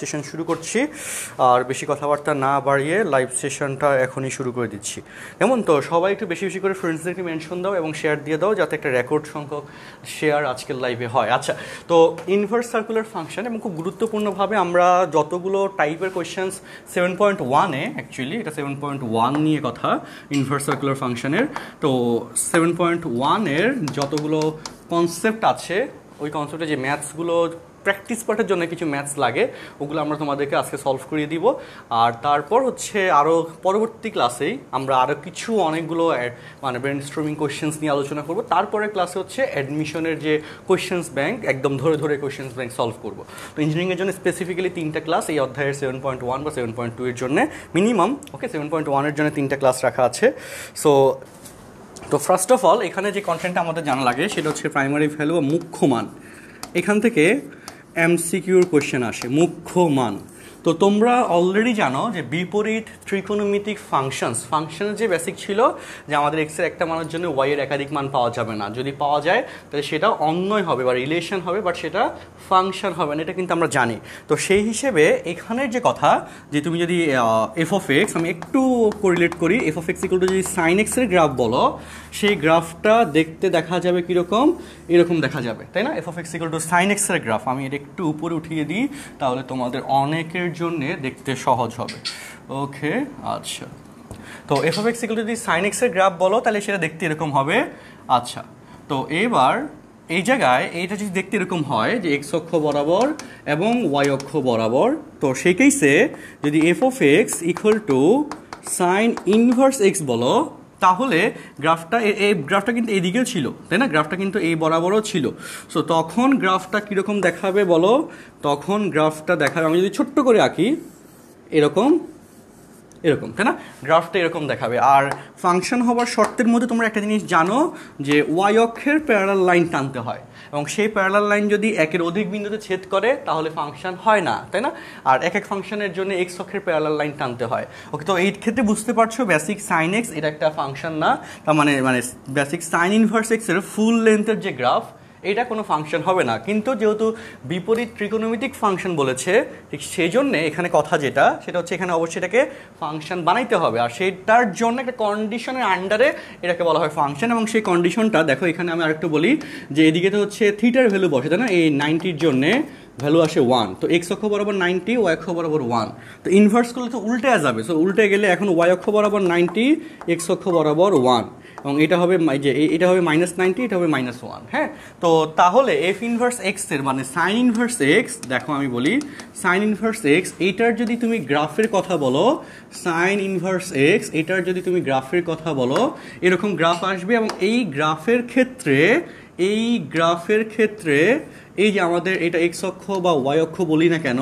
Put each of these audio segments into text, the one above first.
Session শুরু করছি আর বেশি কথাবার্তা না বাড়িয়ে লাইভ সেশনটা এখনই শুরু করে দিচ্ছি। এমন তো সবাই একটু বেশি বেশি করে ফ্রেন্ডসদেরকে মেনশন দাও এবং শেয়ার দিয়ে দাও যাতে একটা রেকর্ড সংখ্যক শেয়ার আজকের লাইভে হয়। আচ্ছা, তো ইনভার্স সার্কুলার ফাংশন এবং খুব গুরুত্বপূর্ণভাবে আমরা যতগুলো টাইপের কোয়েশ্চেন্স 7.1-এ অ্যাকচুয়ালি এটা 7.1 নিয়ে কথা ইনভার্স সার্কুলার ফাংশনের, তো 7.1-এর যতগুলো কনসেপ্ট আছে ওই কনসেপ্টে যে ম্যাথসগুলো প্র্যাকটিস পার্টের জন্য কিছু ম্যাথস লাগে ওগুলো আমরা তোমাদেরকে আজকে সলভ করিয়ে দিব। আর তারপর হচ্ছে আরও পরবর্তী ক্লাসেই আমরা আরও কিছু অনেকগুলো মানে ব্রেন স্ট্রমিং কোয়েশ্চেন্স নিয়ে আলোচনা করব। তারপরে ক্লাসে হচ্ছে অ্যাডমিশনের যে কোয়েশ্চেন্স ব্যাংক একদম ধরে ধরে কোয়েশ্চেন্স ব্যাংক সলভ করব। তো ইঞ্জিনিয়ারিংয়ের জন্য স্পেসিফিক্যালি 3টা ক্লাস এই অধ্যায়ের 7.1 বা 7.2 এর জন্য মিনিমাম, ওকে 7.1-এর জন্য 3টা ক্লাস রাখা আছে। তো ফার্স্ট অফ অল এখানে যে কন্টেন্টটা আমাদের জানা লাগে সেটা হচ্ছে প্রাইমারি ভ্যালু বা মুখ্য মান। এখান থেকে এমসিকিউর কোয়েশ্চেন আসে মুখ্য মান। তো তোমরা অলরেডি জানো যে বিপরীত ত্রিকোণমিতিক ফাংশনের যে বেসিক ছিল যে আমাদের এক্সের একটা মানের জন্য ওয়াই এর একাধিক মান পাওয়া যাবে না, যদি পাওয়া যায় তাহলে সেটা অন্যয় হবে বা রিলেশন হবে, বাট সেটা ফাংশন হবে না, এটা কিন্তু আমরা জানি। তো সেই হিসেবে এখানের যে কথা যে তুমি যদি এফ অফ এক্স, আমি একটু কোরিলেট করি, F of x equal two যদি সাইন এক্সের গ্রাফ বলো সেই গ্রাফটা দেখতে দেখা যাবে কীরকম, এরকম দেখা যাবে, তাই না? F of x equal to sine এক্সের গ্রাফ আমি এটা একটু উপরে উঠিয়ে দিই তাহলে তোমাদের অনেকের জন্যে দেখতে সহজ হবে। ওকে, আচ্ছা, তো F of x equal two যদি সাইন এক্সের গ্রাফ বলো তাহলে সেটা দেখতে এরকম হবে। আচ্ছা, তো এবার এই জায়গায় এইটা যদি দেখতে এরকম হয় যে এক্স অক্ষ বরাবর এবং ওয়াই অক্ষ বরাবর, তো সেই কেসে যদি F of x equal to sine inverse x বলো তাহলে গ্রাফটা কিন্তু এইদিকেও ছিল, তাই না? গ্রাফটা কিন্তু এই বরাবরও ছিল। সো তখন গ্রাফটা কীরকম দেখাবে বলো? তখন গ্রাফটা দেখাবে, আমি যদি ছোট্ট করে আঁকি এরকম, তাই না? গ্রাফটা এরকম দেখাবে। আর ফাংশন হওয়ার শর্তের মধ্যে তোমরা একটা জিনিস জানো যে ওয়াই অক্ষের প্যারালাল লাইন টানতে হয় এবং সেই প্যারালাল লাইন যদি একের অধিক বিন্দুতে ছেদ করে তাহলে ফাংশন হয় না, তাই না? আর এক এক ফাংশনের জন্য এক্স অক্ষের প্যারালাল লাইন টানতে হয়। ওকে, তো এই ক্ষেত্রে বুঝতে পারছো বেসিক সাইন এক্স এটা একটা ফাংশন না, তার মানে বেসিক সাইন ইনভার্স এক্সের ফুল লেন্থের যে গ্রাফ এটা কোনো ফাংশন হবে না। কিন্তু যেহেতু বিপরীত ত্রিকোণমিতিক ফাংশন বলেছে ঠিক সেই জন্যে এখানে কথা যেটা সেটা হচ্ছে এখানে অবশ্যই এটাকে ফাংশন বানাইতে হবে, আর সেটার জন্য একটা কন্ডিশনের আন্ডারে এটাকে বলা হয় ফাংশন। এবং সেই কন্ডিশনটা দেখো এখানে আমি আরেকটু বলি যে এদিকে তো হচ্ছে থিটার ভ্যালু বসে, তাই না? এই 90-র জন্যে ভ্যালু আসে 1, তো এক্স অক্ষ বরাবর 90, ওয়াই অক্ষ বরাবর 1, তো ইনভার্স করলে তো উল্টে যাবে। সো উল্টে গেলে এখন ওয়াই অক্ষ বরাবর 90, এক্স অক্ষ বরাবর 1, এবং এটা হবে যে এটা হবে -90, এটা হবে -1। হ্যাঁ, তো তাহলে এফ ইনভার্স এক্সের মানে সাইন ইনভার্স এক্স, দেখো আমি বলি সাইন ইনভার্স এক্স এইটার যদি তুমি গ্রাফের কথা বলো, সাইন ইনভার্স এক্স এটার যদি তুমি গ্রাফের কথা বলো এরকম গ্রাফ আসবে। এবং এই গ্রাফের ক্ষেত্রে এই যে আমাদের এটা এক্স অক্ষ বা ওয়াই অক্ষ বলি না কেন,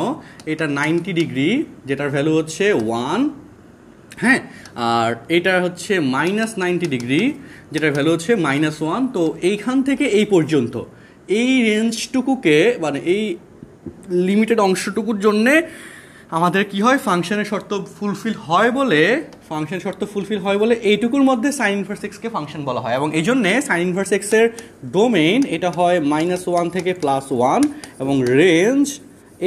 এটা 90 ডিগ্রি যেটার ভ্যালু হচ্ছে 1, হ্যাঁ, আর এটা হচ্ছে -90 ডিগ্রি যেটার ভ্যালু হচ্ছে -1। তো এইখান থেকে এই পর্যন্ত এই রেঞ্জটুকুকে মানে এই লিমিটেড অংশটুকুর জন্যে আমাদের কি হয়, ফাংশনের শর্ত ফুলফিল হয় বলে এইটুকুর মধ্যে সাইন ইনভার্স এক্সকে ফাংশন বলা হয়। এবং এই জন্যে সাইন ইনভার্স এক্সের ডোমেইন এটা হয় -1 থেকে +1 এবং রেঞ্জ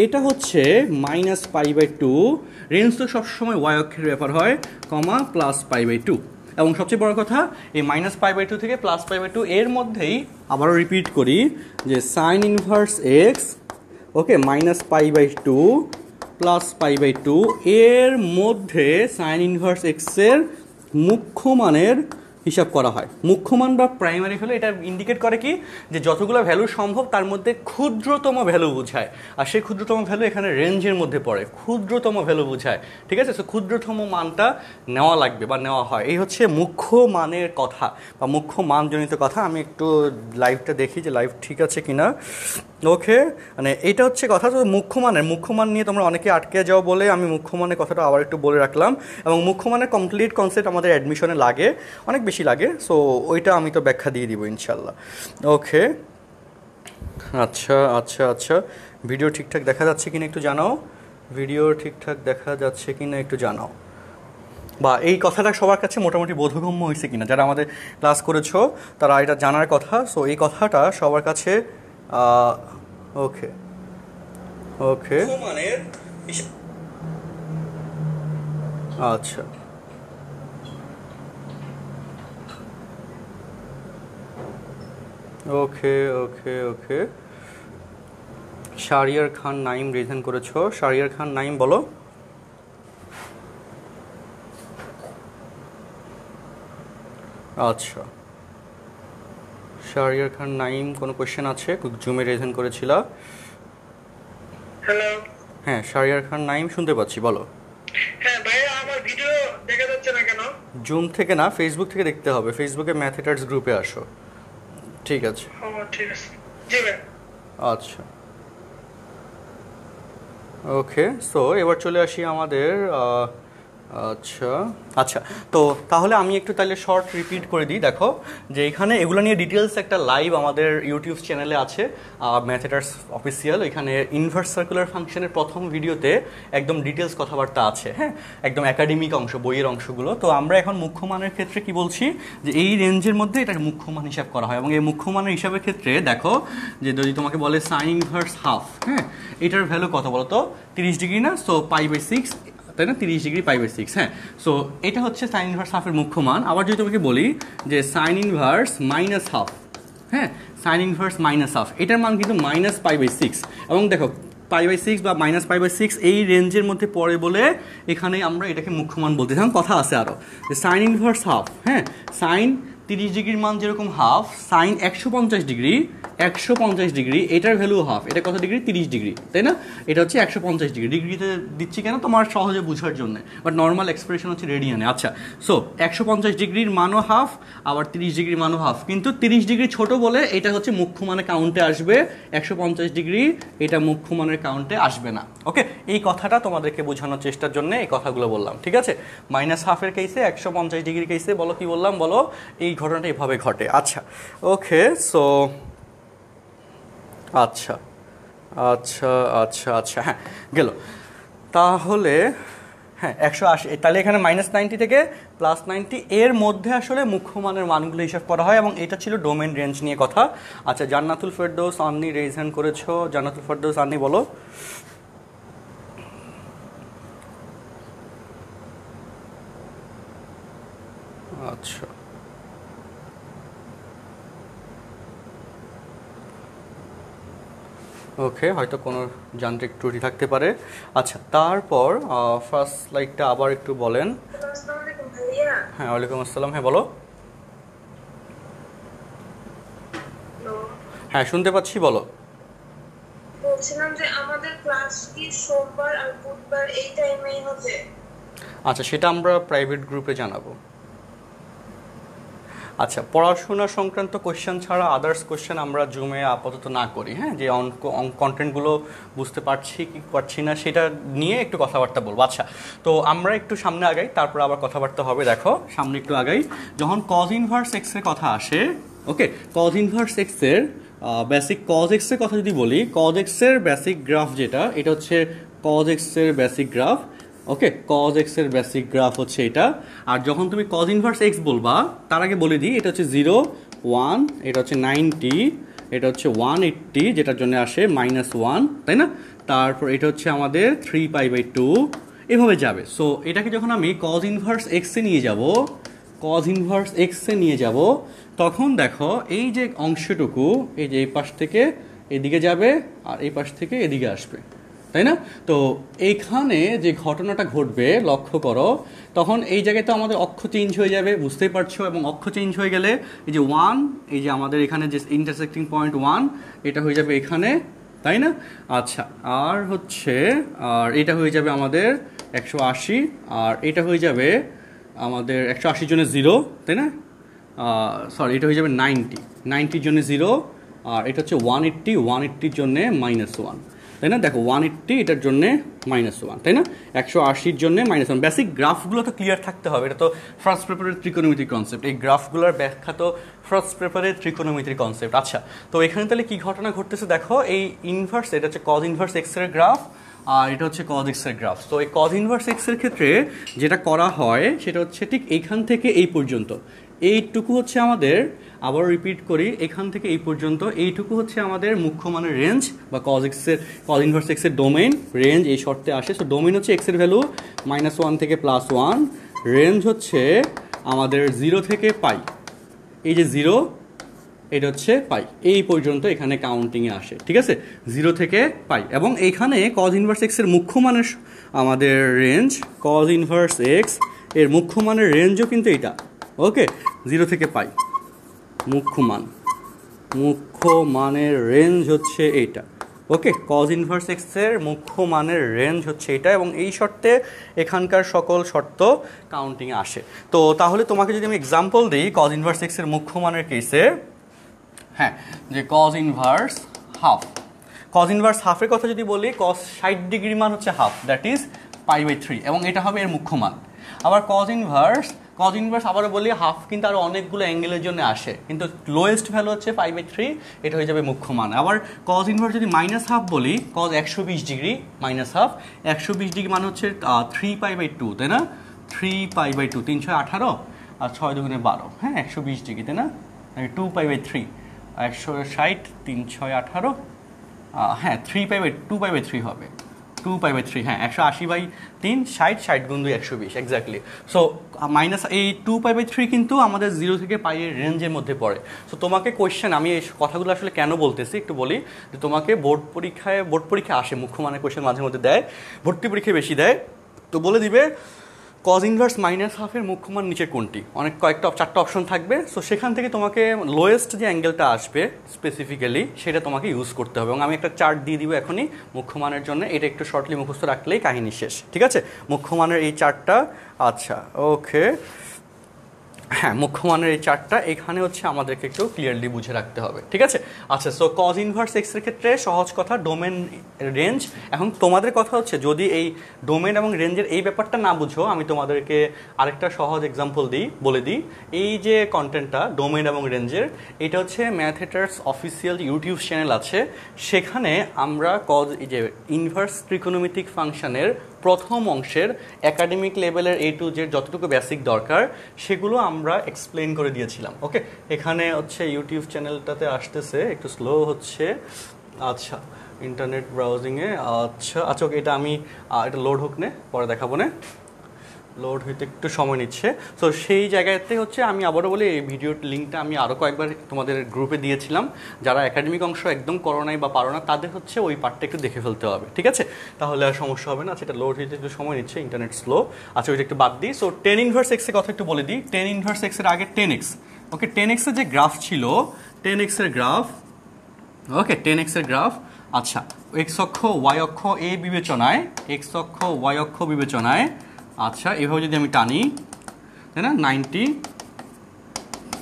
এটা হচ্ছে -π/2। রেঞ্জ তো সবসময় ওয়াই অক্ষের ব্যাপার হয়, +π/2। এবং সবচেয়ে বড় কথা এই -π/2 থেকে +π/2 এর মধ্যেই আবারও রিপিট করি যে সাইন ইনভার্স এক্স, ওকে, -π/2 +π/2 এর মধ্যে সাইন ইনভার্স এক্সের মুখ্য মানের হিসাব করা হয়। মুখ্য মান বা প্রাইমারি ভ্যালু এটা ইন্ডিকেট করে কি যে যতগুলো ভ্যালু সম্ভব তার মধ্যে ক্ষুদ্রতম ভ্যালু বোঝায়, আর সেই ক্ষুদ্রতম ভ্যালু এখানে রেঞ্জের মধ্যে পড়ে, ক্ষুদ্রতম ভ্যালু বোঝায়, ঠিক আছে? সো ক্ষুদ্রতম মানটা নেওয়া লাগবে বা নেওয়া হয়, এই হচ্ছে মুখ্য মানের কথা বা মুখ্য মানজনিত কথা। আমি একটু লাইভটা দেখি যে লাইভ ঠিক আছে কিনা। ওকে, মানে এইটা হচ্ছে কথা। তো মুখ্য মান নিয়ে তোমরা অনেকে আটকে যাও বলে আমি মুখ্য মানের কথাটা আবার একটু বলে রাখলাম। এবং মুখ্য মানের কমপ্লিট কনসেপ্ট আমাদের অ্যাডমিশনে লাগে, অনেক বেশি লাগে। সো ওইটা আমি তো ব্যাখ্যা দিয়ে দিব ইনশাল্লাহ। ওকে, আচ্ছা, ভিডিও ঠিকঠাক দেখা যাচ্ছে কিনা একটু জানাও, বা এই কথাটা সবার কাছে মোটামুটি বোধগম্য হয়েছে কিনা। যারা আমাদের ক্লাস করেছো তারা এটা জানার কথা। সো এই কথাটা সবার কাছে ওকে মানের আচ্ছা ওকে ওকে ওকে শাহরিয়ার খান নাইম রিজন করেছো। শাহরিয়ার খান নাইম বলো। আচ্ছা শাহরিয়ার খান নাইম কোনো কোয়েশ্চেন আছে? জুমে রিজন করেছিল। হ্যালো। হ্যাঁ শাহরিয়ার খান নাইম শুনতে পাচ্ছি, বলো। হ্যাঁ ভাইয়া, আমার ভিডিও দেখা যাচ্ছে না কেন? জুম থেকে না, ফেসবুক থেকে দেখতে হবে। ফেসবুকে ম্যাথেটার্স গ্রুপে আসো। ঠিক আছে। ঠিক আছে। জি ভাই। আচ্ছা ওকে, সো এবার চলে আসি আমাদের আচ্ছা আচ্ছা, তো তাহলে আমি একটু তাহলে শর্ট রিপিট করে দিই। দেখো যে এখানে এগুলো নিয়ে ডিটেলস একটা লাইভ আমাদের ইউটিউব চ্যানেলে আছে, ম্যাথেটার্স অফিসিয়াল। এখানে ইনভার্স সার্কুলার ফাংশনের প্রথম ভিডিওতে একদম ডিটেলস কথাবার্তা আছে, হ্যাঁ, একদম একাডেমিক অংশ, বইয়ের অংশগুলো। তো আমরা এখন মুখ্য মানের ক্ষেত্রে কি বলছি, যে এই রেঞ্জের মধ্যে এটাকে মুখ্য মান হিসাব করা হয়। এবং এই মুখ্য মানের হিসাবের ক্ষেত্রে দেখো যে যদি তোমাকে বলে সাইন ইনভার্স হাফ, হ্যাঁ, এটার ভ্যালু কত বলো তো? 30 ডিগ্রি না? সো π/6, তাই না? 30 ডিগ্রি π/6, হ্যাঁ। সো এটা হচ্ছে সাইন ইনভার্স হাফের মুখ্য মান। আবার যদি তোমাকে বলি যে সাইন ইনভার্স মাইনাস হাফ, হ্যাঁ, সাইন ইনভার্স মাইনাস হাফ, এটার মান কিন্তু -π/6। এবং দেখো π/6 বা -π/6 এই রেঞ্জের মধ্যে পড়ে বলে এখানে আমরা এটাকে মুখ্য মান বলতেছিলাম। কথা আছে আরও যে সাইন ইনভার্স হাফ, হ্যাঁ, সাইন 30 ডিগ্রির মান যেরকম হাফ, সাইন 150 ডিগ্রি, 150 ডিগ্রি এটার ভ্যালু হাফ। এটা কত ডিগ্রি? 30 ডিগ্রি, তাই না? এটা হচ্ছে 150 ডিগ্রি। ডিগ্রিতে দিচ্ছি কেন? তোমার সহজে বোঝার জন্য, বাট নর্মাল এক্সপ্রেশন হচ্ছে রেডিয়ানে। আচ্ছা, সো 150 ডিগ্রির মানও হাফ, আবার 30 ডিগ্রির মানও হাফ। কিন্তু 30 ডিগ্রি ছোট বলে এটা হচ্ছে মুখ্য মানে কাউন্টে আসবে, 150 ডিগ্রি এটা মুখ্য মানের কাউন্টে আসবে না। ওকে, এই কথাটা তোমাদেরকে বোঝানোর চেষ্টার জন্য এই কথাগুলো বললাম, ঠিক আছে? মাইনাস হাফের কেসে, 150 ডিগ্রির কেসে বলো কি বললাম, বলো এই ঘটনাটা এভাবে ঘটে। আচ্ছা ওকে, সো আচ্ছা আচ্ছা আচ্ছা আচ্ছা, হ্যাঁ গেল। তাহলে হ্যাঁ 180, তাহলে এখানে -90 থেকে +90 এর মধ্যে আসলে মুখ্য মানের মানগুলো হিসাব করা হয়, এবং এটা ছিল ডোমেন রেঞ্জ নিয়ে কথা। আচ্ছা, জান্নাতুল ফেরদৌস আন্নি রেজ হ্যান্ড করেছো। জান্নাতুল ফেরদৌস আন্নি বলো। আচ্ছা ওকে, হয়তো কোনো যান্ত্রিক ত্রুটি থাকতে পারে। আচ্ছা, তারপর ফার্স্ট স্লাইডটা আবার একটু বলেন। হ্যাঁ ওয়ালাইকুম আসসালাম, হ্যাঁ বলো। হ্যাঁ শুনতে পাচ্ছি, বলো। বলছিলাম যে আমাদের ক্লাস কি সোমবার আর বুধবার এই টাইমেই হবে? আচ্ছা, সেটা আমরা প্রাইভেট গ্রুপে জানাবো। আচ্ছা, পড়াশোনা সংক্রান্ত কোয়েশ্চেন ছাড়া আদার্স কোয়েশ্চেন আমরা জুমে আপাতত না করি, হ্যাঁ, যে কন্টেন্টগুলো বুঝতে পারছি কি পারছি না সেটা নিয়ে একটু কথাবার্তা বলবো। আচ্ছা, তো আমরা একটু সামনে আগাই, তারপর আবার কথাবার্তা হবে। দেখো সামনে একটু আগাই, যখন কজ ইনভার্স এক্স এর কথা আসে, ওকে, কজ ইনভার্স এক্স এর বেসিক, কজ এক্স এর কথা যদি বলি, কজ এক্স এর বেসিক গ্রাফ যেটা, এটা হচ্ছে কজ এক্স এর বেসিক গ্রাফ। ওকে, কজ এক্স এর বেসিক গ্রাফ হচ্ছে এটা। আর যখন তুমি কজ ইনভার্স এক্স বলবা, তার আগে বলে দিই এটা হচ্ছে 0, 1, এটা হচ্ছে 90, এটা হচ্ছে 180, যেটার জন্য আসে -1, তাই না? তারপর এটা হচ্ছে আমাদের 3π/2, এভাবে যাবে। সো এটাকে যখন আমি কজ ইনভার্স এক্সে নিয়ে যাব, কজ ইনভার্স এক্সে নিয়ে যাব, তখন দেখো এই যে অংশটুকু, এই যে এই পাশ থেকে এদিকে যাবে আর এই পাশ থেকে এদিকে আসবে, তাই না? তো এইখানে যে ঘটনাটা ঘটবে লক্ষ্য করো, তখন এই জায়গায় তো আমাদের অক্ষ চেঞ্জ হয়ে যাবে, বুঝতেই পারছো। এবং অক্ষ চেঞ্জ হয়ে গেলে এই যে 1, এই যে আমাদের এখানে যে ইন্টারসেক্টিং পয়েন্ট 1, এটা হয়ে যাবে এখানে, তাই না? আচ্ছা, আর হচ্ছে আর এটা হয়ে যাবে আমাদের 180, আর এটা হয়ে যাবে আমাদের 180 জন্য 0, তাই না? সরি, এটা হয়ে যাবে 90 জন্য 0, আর এটা হচ্ছে 180 জন্যে -1, তাই না? দেখো 180 এটার জন্য -1, তাই না? 180 জন্য -1। বেসিক গ্রাফগুলো তো ক্লিয়ার থাকতে হবে, এটা তো ফার্স্ট পেপারের ত্রিকোণমিতি কনসেপ্ট। এই গ্রাফগুলোর ব্যাখ্যা তো ফার্স্ট পেপারের ত্রিকোণমিতির কনসেপ্ট। আচ্ছা, তো এখানে তাহলে কি ঘটনা ঘটতেছে দেখো, এই ইনভার্স, এটা হচ্ছে কজ ইনভার্স এক্স এর গ্রাফ, আর এটা হচ্ছে কজ এক্স এর গ্রাফ। তো এই কজ ইনভার্স এক্স এর ক্ষেত্রে যেটা করা হয় সেটা হচ্ছে ঠিক এইখান থেকে এই পর্যন্ত, এইটুকু হচ্ছে আমাদের আবার রিপিট করি, এখান থেকে এই পর্যন্ত এইটুকু হচ্ছে আমাদের মুখ্য মানের রেঞ্জ বা কজ ইনভার্স এক্সের ডোমেইন রেঞ্জ এই শর্তে আসে। সো ডোমেইন হচ্ছে এক্সের ভ্যালু -1 থেকে +1, রেঞ্জ হচ্ছে আমাদের 0 থেকে পাই, এই যে 0 এটা হচ্ছে পাই, এই পর্যন্ত এখানে কাউন্টিংয়ে আসে, ঠিক আছে, 0 থেকে পাই। এবং এইখানে কজ ইনভার্স এক্সের মুখ্য মানের আমাদের রেঞ্জ, কজ ইনভার্স এক্স এর মুখ্য মানের রেঞ্জও কিন্তু এটা, ওকে, 0 থেকে পাই। মুখ্য মানের রেঞ্জ হচ্ছে এইটা, ওকে, কজ ইনভার্স এক্সের মুখ্য মানের রেঞ্জ হচ্ছে এটা, এবং এই শর্তে এখানকার সকল শর্ত কাউন্টিংয়ে আসে। তো তাহলে তোমাকে যদি আমি এক্সাম্পল দিই কজ ইনভার্স এক্সের মুখ্য মানের কেসে, হ্যাঁ, যে cos inverse half, cos inverse হাফের কথা যদি বলি, কজ 60 ডিগ্রি মান হচ্ছে হাফ, দ্যাট ইজ π/3, এবং এটা হবে এর মুখ্য মান। আবার কজ ইনভার্স আবারও বলি হাফ কিন্তু আরও অনেকগুলো অ্যাঙ্গেলের জন্য আসে, কিন্তু লোয়েস্ট ভ্যালু হচ্ছে π/3, এটা হয়ে যাবে মুখ্য মান। আবার কজ ইনভার্স যদি -হাফ বলি, কজ 120 ডিগ্রি -হাফ, 120 ডিগ্রি মানে হচ্ছে 3π/2, তাই না, 3π/2, 3 6 18 আর 6 2 12, হ্যাঁ, 120 ডিগ্রি, তাই না, 2π/3, 160, 3 6 18, হ্যাঁ, 2π/3 হবে, 2π/3, হ্যাঁ, 180/3, 60, 60 × 2 120, এক্স্যাক্টলি। সো মাইনাস এই 2π/3 কিন্তু আমাদের 0 থেকে পাই এর রেঞ্জের মধ্যে পড়ে। সো তোমাকে কোয়েশ্চেন, আমি এই কথাগুলো আসলে কেন বলতেছি একটু বলি, যে তোমাকে বোর্ড পরীক্ষা আসে, মুখ্য মানের কোয়েশ্চেন মাঝে মধ্যে দেয়, ভর্তি পরীক্ষায় বেশি দেয়, তো বলে দিবে কজ ইনভার্স -হাফের মুখ্য মান নিচে কোনটি, অনেক চারটা অপশন থাকবে। সো সেখান থেকে তোমাকে লোয়েস্ট যে অ্যাঙ্গেলটা আসবে স্পেসিফিক্যালি সেটা তোমাকে ইউজ করতে হবে, এবং আমি একটা চার্ট দিয়ে দিব এখনই মুখ্য মানের জন্য, এটা একটু শর্টলি মুখস্থ রাখলেই কাহিনী শেষ, ঠিক আছে, মুখ্য মানের এই চার্টটা। আচ্ছা, ওকে, হ্যাঁ, মুখ্য মানের এই চার্টটা এখানে হচ্ছে আমাদেরকে একটু ক্লিয়ারলি বুঝে রাখতে হবে, ঠিক আছে। আচ্ছা, সো কজ ইনভার্স এক্সের ক্ষেত্রে সহজ কথা, ডোমেন রেঞ্জ। এখন তোমাদের কথা হচ্ছে যদি এই ডোমেন এবং রেঞ্জের এই ব্যাপারটা না বুঝো, আমি তোমাদেরকে আরেকটা সহজ এক্সাম্পল বলে দিই। এই যে কন্টেন্টটা ডোমেন এবং রেঞ্জের, এটা হচ্ছে math haters official YouTube channel আছে, সেখানে আমরা এই যে ইনভার্স ত্রিকোণমিতিক ফাংশনের প্রথম অংশের একাডেমিক লেভেলের A to Z যতটুকু বেসিক দরকার সেগুলো আমরা এক্সপ্লেন করে দিয়েছিলাম, ওকে। এখানে হচ্ছে ইউটিউব চ্যানেলটাতে আসতেছে, একটু স্লো হচ্ছে, আচ্ছা, ইন্টারনেট ব্রাউজিংয়ে, আচ্ছা ওকে, এটা আমি এটা লোড হোক নে, পরে দেখাবো না, লোড হইতে একটু সময় নিচ্ছে। সো সেই জায়গাতে হচ্ছে আমি আবারও বলি, এই ভিডিওর লিঙ্কটা আমি আরও কয়েকবার তোমাদের গ্রুপে দিয়েছিলাম, যারা একাডেমিক অংশ একদম করো নাই বা পারো না তাদের হচ্ছে ওই পার্টটা একটু দেখে ফেলতে হবে, ঠিক আছে, তাহলে আর সমস্যা হবে না। আচ্ছা, এটা লোড হইতে একটু সময় নিচ্ছে, ইন্টারনেট স্লো, আচ্ছা ওইটা একটু বাদ দিই। সো টেন ইনভার্স এক্সের কথা একটু বলে দিই, টেন ইনভার্স এক্সের আগে 10x, ওকে, 10x এর যে গ্রাফ ছিল, 10x এর গ্রাফ, ওকে, 10x এর গ্রাফ, আচ্ছা, এক্স অক্ষ ওয়াই অক্ষ এই বিবেচনায়, এক্স অক্ষ ওয়াই অক্ষ বিবেচনায়, আচ্ছা, এভাবে যদি আমি টানি, তাই না, 90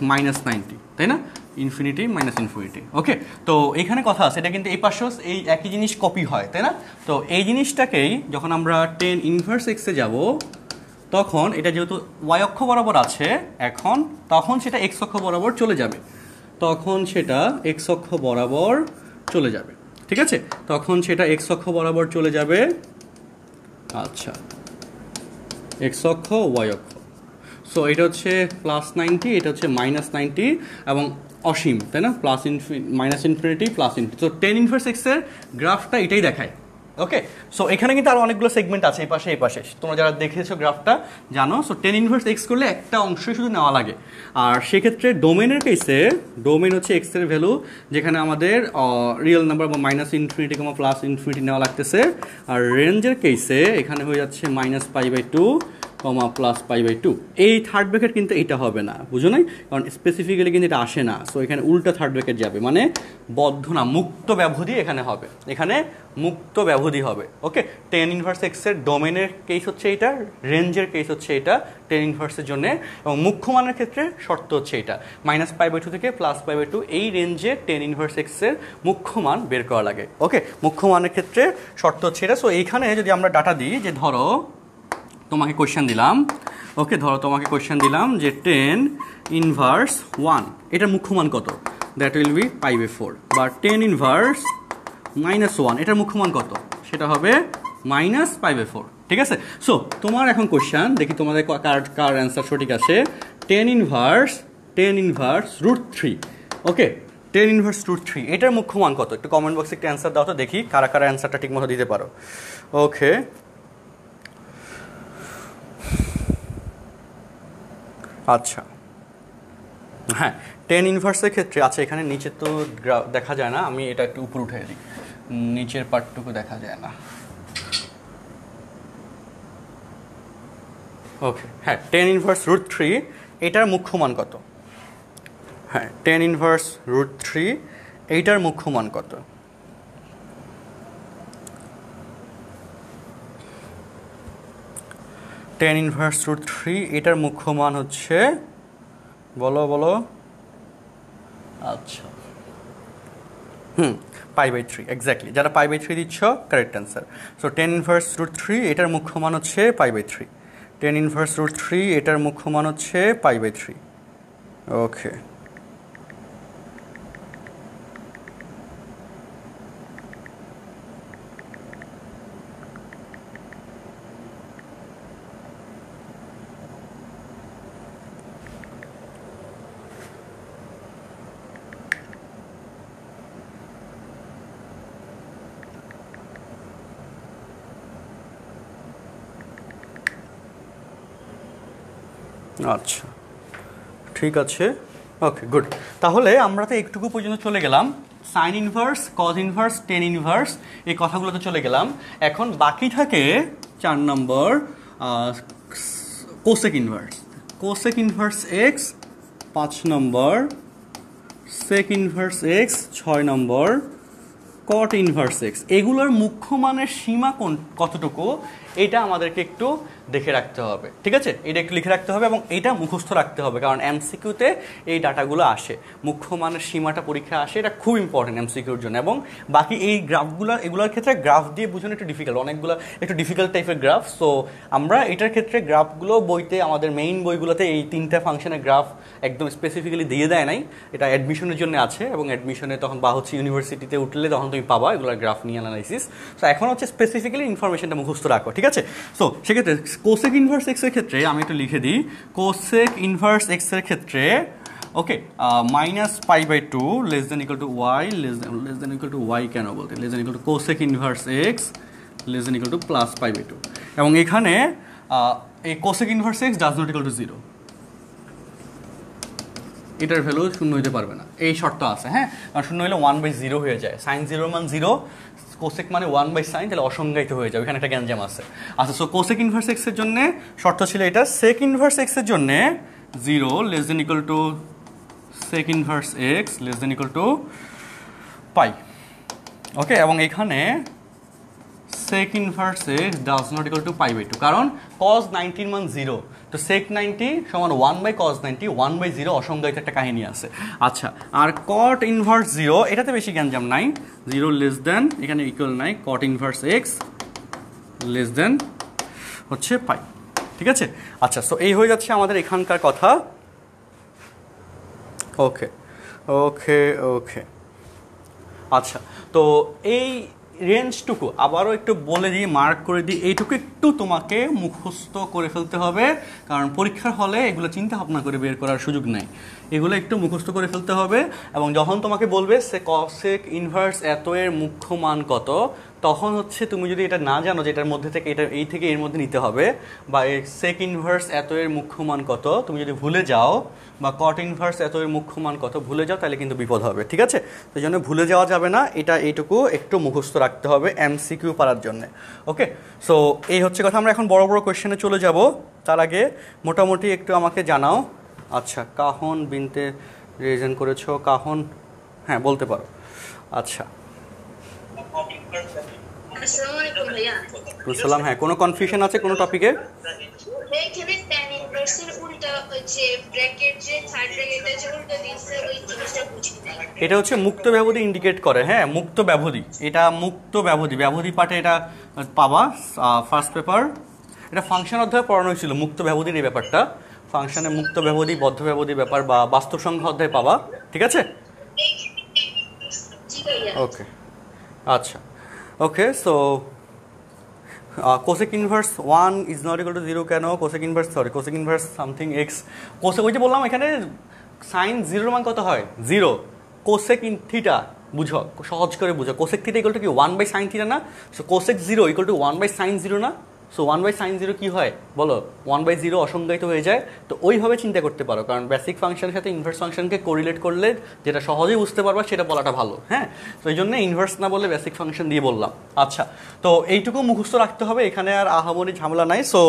-90, তাই না, ইনফিনিটি মাইনাস ইনফিনিটি, ওকে। তো এইখানে কথা আছে, এটা কিন্তু এই পাশেও এই একই জিনিস কপি হয়, তাই না। তো এই জিনিসটাকেই যখন আমরা 10 ইনভার্স এক্সে যাব, তখন এটা যেহেতু ওয়াই অক্ষ বরাবর আছে এখন, তখন সেটা এক্স অক্ষ বরাবর চলে যাবে, তখন সেটা এক্স অক্ষ বরাবর চলে যাবে, ঠিক আছে, তখন সেটা এক্স অক্ষ বরাবর চলে যাবে, আচ্ছা, এক্স অক্ষ ওয়াই অক্ষ। সো এটা হচ্ছে +90, এটা হচ্ছে -90, এবং অসীম, তাই না, মাইনাস ইনফিনিটি প্লাস ইনফিনিটি। তো 10 ইনভার্স এক্সের গ্রাফটা এটাই দেখায়, ওকে। সো এখানে কিন্তু আরও অনেকগুলো সেগমেন্ট আছে, এই পাশে এই পাশে, তোমরা যারা দেখেছো গ্রাফটা জানো। সো 10 ইনভার্স এক্স করলে একটা অংশই শুধু নেওয়া লাগে, আর সেক্ষেত্রে ডোমেনের কেসে ডোমেন হচ্ছে এক্সের ভ্যালু, যেখানে আমাদের রিয়েল নাম্বার বা -ইনফিনিটি প্লাস ইনফিনিটি নেওয়া লাগতেছে, আর রেঞ্জের কেসে এখানে হয়ে যাচ্ছে -π/2 +π/2। এই থার্ড ব্র্যাকেট কিন্তু এটা হবে না, বুঝো নাই, কারণ স্পেসিফিক্যালি কিন্তু এটা আসে না। সো এখানে উল্টা থার্ড ব্র্যাকেট যাবে, মানে বদ্ধ না, মুক্ত ব্যবধি এখানে হবে, এখানে মুক্ত ব্যবধি হবে, ওকে। 10 ইনভার্স এক্সের ডোমেনের কেস হচ্ছে এটা, রেঞ্জের কেস হচ্ছে এটা 10 ইনভার্সের জন্য, এবং মুখ্য মানের ক্ষেত্রে শর্ত হচ্ছে এটা -π/2 থেকে +π/2, এই রেঞ্জে 10 ইনভার্স এক্সের মুখ্য মান বের করা লাগে, ওকে। মুখ্য মানের ক্ষেত্রে শর্ত হচ্ছে এটা। সো এইখানে যদি আমরা ডাটা দিই, যে ধরো তোমাকে কোয়েশ্চেন দিলাম, ওকে, ধরো তোমাকে কোয়েশ্চেন দিলাম যে 10 ইনভার্স 1 এটার মুখ্য মান কত, দ্যাট উইল বি π/4, বা 10 ইনভার্স -1 এটার মুখ্য মান কত, সেটা হবে -π/4, ঠিক আছে। সো তোমার এখন কোয়েশ্চেন দেখি তোমাদের কার অ্যান্সার সঠিক আছে। 10 inverse tan inverse root three. Okay, tan inverse root three, এটার মুখ্য মান কত? একটু কমেন্ট বক্সে একটু অ্যান্সার দাও তো দেখি কারা কারা অ্যান্সারটা ঠিকমতো দিতে পারো। ওকে, আচ্ছা হ্যাঁ, টেন ইনভার্সের ক্ষেত্রে আচ্ছা এখানে নিচে তো দেখা যায় না, আমি এটা একটু উপর উঠে দিই, নিচের পার্টটুকু দেখা যায় না। ওকে হ্যাঁ, টেন ইনভার্স রুট থ্রি এটার মুখ্য মান কত? হ্যাঁ, টেন ইনভার্স রুট থ্রি এইটার মুখ্য মান কত? টেন ইনভার্স রুট থ্রি এটার মুখ্য মান হচ্ছে, বলো বলো। আচ্ছা পাই বাই থ্রি, এক্স্যাক্টলি, যারা পাই বাই থ্রি দিচ্ছ correct answer. So tan inverse root three এটার মুখ্য মান হচ্ছে pi by three. Tan inverse root three এটার মুখ্য মান হচ্ছে পাই বাই থ্রি। ওকে, আচ্ছা ঠিক আছে, ওকে গুড। তাহলে আমরা তো একটুকু পর্যন্ত চলে গেলাম, sine inverse, cos inverse, tan inverse এই কথাগুলোতে চলে গেলাম। এখন বাকি থাকে 4 নম্বর cosec inverse. Cosec inverse x 5 নম্বর, সেক ইনভার্স এক্স 6 নম্বর, কট ইনভার্স এক্স। এগুলোর মুখ্য মানের সীমা কতটুকু এটা আমাদেরকে একটু দেখে রাখতে হবে, ঠিক আছে? এটা একটু লিখে রাখতে হবে এবং এটা মুখস্থ রাখতে হবে, কারণ এমসিকিউতে এই ডাটাগুলো আসে, মুখ্য মানের সীমাটা পরীক্ষা আসে, এটা খুব ইম্পর্টেন্ট এমসিকিউর জন্য। এবং বাকি এই গ্রাফগুলো, এগুলোর ক্ষেত্রে গ্রাফ দিয়ে বোঝানো একটু ডিফিকাল্ট, অনেকগুলো একটু ডিফিকাল্ট টাইপের গ্রাফ। সো আমরা এটার ক্ষেত্রে গ্রাফগুলো বইতে, আমাদের মেইন বইগুলোতে এই 3টা ফাংশনের গ্রাফ একদম স্পেসিফিক্যালি দিয়ে দেয় নাই, এটা অ্যাডমিশনের জন্য আছে, এবং অ্যাডমিশনে তখন বা হচ্ছে ইউনিভার্সিটিতে উঠলে তখন তুমি পাবা এগুলোর গ্রাফ নিয়ে অ্যানালাইসিস। সো এখন হচ্ছে স্পেসিফিক্যালি ইনফরমেশনটা মুখস্থ রাখো, ঠিক আছে? সো সেক্ষেত্রে কোসেক ইনভার্স এক্সের ক্ষেত্রে আমি একটু লিখে দিই, কোসেক ইনভার্স এক্সের ক্ষেত্রে okay minus pi by two less than equal to y, less than equal to y কেন বলতে, less than equal to cosec inverse x less than equal to plus pi by two. এবং এখানে এই cosec inverse x does not equal to zero, এটার value শূন্য হইতে পারবে না, এই শর্ত আছে। হ্যাঁ, কারণ শূন্য হলে 1/0 হয়ে যায়, সাইন জিরোর মান 0, কোসেক মানে 1/sin, তাহলে অসংজ্ঞায়িত হয়ে যাবে, এখানে একটা গ্যাঞ্জাম আছে। আচ্ছা, সো কোসেক ইনভার্স এক্সের জন্য শর্ত ছিল এটা, সেক ইনভার্স এক্সের জন্য 0 less than equal to sec inverse x less than equal to pi. Okay, এবং এখানে sec inverse x does not equal to pi by two, কারণ cos 90 মান 0, তো সেক 90 সমান 1/cos 90, 1/0 অসংজ্ঞায়িত একটা কাহিনী আছে। আচ্ছা, আর কট ইনভার্স 0 এটাতে বেশি গ্যাঞ্জাম নাই, 0 লেস দেন, এখানে ইকুয়াল নাই, কট ইনভার্স এক্স লেস দেন হচ্ছে পাই, ঠিক আছে? আচ্ছা, সো এই হয়ে যাচ্ছে আমাদের এখানকার কথা। ওকে ওকে ওকে, আচ্ছা, তো এই রেঞ্জটুকু আবারও একটু বলে দিই, মার্ক করে দিই, এইটুকু একটু তোমাকে মুখস্থ করে ফেলতে হবে, কারণ পরীক্ষার হলে এগুলো চিন্তা ভাবনা করে বের করার সুযোগ নেই, এগুলো একটু মুখস্থ করে ফেলতে হবে। এবং যখন তোমাকে বলবে সে কসেক ইনভার্স এত এর মুখ্য মান কত, তখন হচ্ছে তুমি যদি এটা না জানো যে এটার মধ্যে থেকে এটা এই থেকে এর মধ্যে নিতে হবে, বা সেক ইনভার্স এত এর মুখ্য মান কত তুমি যদি ভুলে যাও, বা কট ইনভার্স এত এর মুখ্য মান কত ভুলে যাও, তাহলে কিন্তু বিপদ হবে, ঠিক আছে? সেই জন্য ভুলে যাওয়া যাবে না, এটা এইটুকু একটু মুখস্থ রাখতে হবে এমসিকিউ পারার জন্য। ওকে, সো এই হচ্ছে কথা। আমরা এখন বড় বড় কোয়েশ্চেনে চলে যাব, তার আগে মোটামুটি একটু আমাকে জানাও। আচ্ছা, কাহন বিনতে রিজন করেছো, কাহন হ্যাঁ বলতে পারো। আচ্ছা, আসসালামু আলাইকুম ভাইয়া। সালাম। হ্যাঁ, কোনো কনফিউশন আছে কোনো টপিকে? এখানে tan ইনভার্সের উল্টা যে ব্র্যাকেট, যে থার্ড ব্র্যাকেটে যে উল্টা দিয়েছে ওই জিনিসটা বুঝি নাই। এটা হচ্ছে মুক্ত ব্যবধি ইন্ডিকেট করে। হ্যাঁ, মুক্ত ব্যবধি, এটা মুক্ত ব্যবধি, ব্যবধি পাঠে এটা পাবা ফার্স্ট পেপার, এটা ফাংশন অধ্যায়ে পড়ানো হয়েছিল মুক্ত ব্যবধির এই ব্যাপারটা, ফাংশনে মুক্ত ব্যবধি, বদ্ধ ব্যবধি ব্যাপার বা বাস্তব সংখ্যা অধ্যায়ে পাবা, ঠিক আছে? জি ভাইয়া। ওকে, আচ্ছা, okay. So cosec inverse 1 is not equal to 0 কেন? Cosec inverse cosec inverse something x, cosec ওই যে বললাম এখানে সাইন জিরোর মান কত হয়? 0। কোসেক ইন থিটা বুঝো, সহজ করে বুঝো, কোসেক থিটা ইকুয়াল টু কি 1/sin থিটা না? So cosec 0 equal to 1/sin 0 না? সো 1/sin 0 কি হয় বলো? 1/0 অসংজ্ঞায়িত হয়ে যায়। তো ওইভাবে চিন্তা করতে পারো, কারণ বেসিক ফাংশনের সাথে ইনভার্স ফাংশনকে কোরিলেট করলে যেটা সহজেই বুঝতে পারবা সেটা বলাটা ভালো। হ্যাঁ, তো এই জন্য ইনভার্স না বলে বেসিক ফাংশন দিয়ে বললাম। আচ্ছা, তো এইটুকু মুখস্থ রাখতে হবে, এখানে আর আহামরি ঝামেলা নাই। সো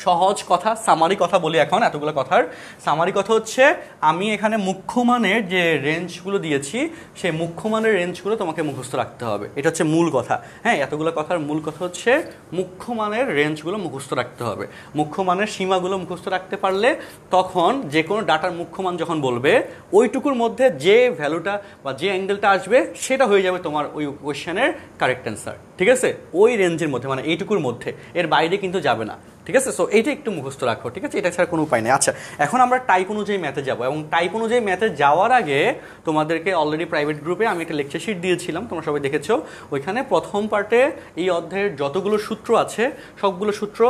সহজ কথা, সামারি কথা বলি এখন। এতগুলো কথার সামারি কথা হচ্ছে, আমি এখানে মুখ্যমানের যে রেঞ্জগুলো দিয়েছি সেই মুখ্যমানের রেঞ্জগুলো তোমাকে মুখস্থ রাখতে হবে, এটা হচ্ছে মূল কথা। হ্যাঁ, এতগুলো কথার মূল কথা হচ্ছে মুখ্যমানের রেঞ্জগুলো মুখস্থ রাখতে হবে। মুখ্যমানের সীমাগুলো মুখস্থ রাখতে পারলে তখন যে কোনো ডাটার মুখ্যমান যখন বলবে ওইটুকুর মধ্যে যে ভ্যালুটা বা যে অ্যাঙ্গেলটা আসবে সেটা হয়ে যাবে তোমার ওই কোয়েশ্চেনের কারেক্ট অ্যান্সার। ঠিক আছে, ওই রেঞ্জের মধ্যে, মানে এইটুকুর মধ্যে, এর বাইরে কিন্তু যাবে না। ঠিক আছে, সো এইটা একটু মুখস্থ রাখো। ঠিক আছে, এটা ছাড়া কোনো উপায় নেই। আচ্ছা, এখন আমরা টাইপ অনুযায়ী ম্যাথে যাবো, এবং টাইপ অনুযায়ী ম্যাথে যাওয়ার আগে তোমাদেরকে অলরেডি প্রাইভেট গ্রুপে আমি একটা লেকচার শিট দিয়েছিলাম, তোমরা সবাই দেখেছো। ওইখানে প্রথম পার্টে এই অধ্যায়ের যতগুলো সূত্র আছে সবগুলো সূত্র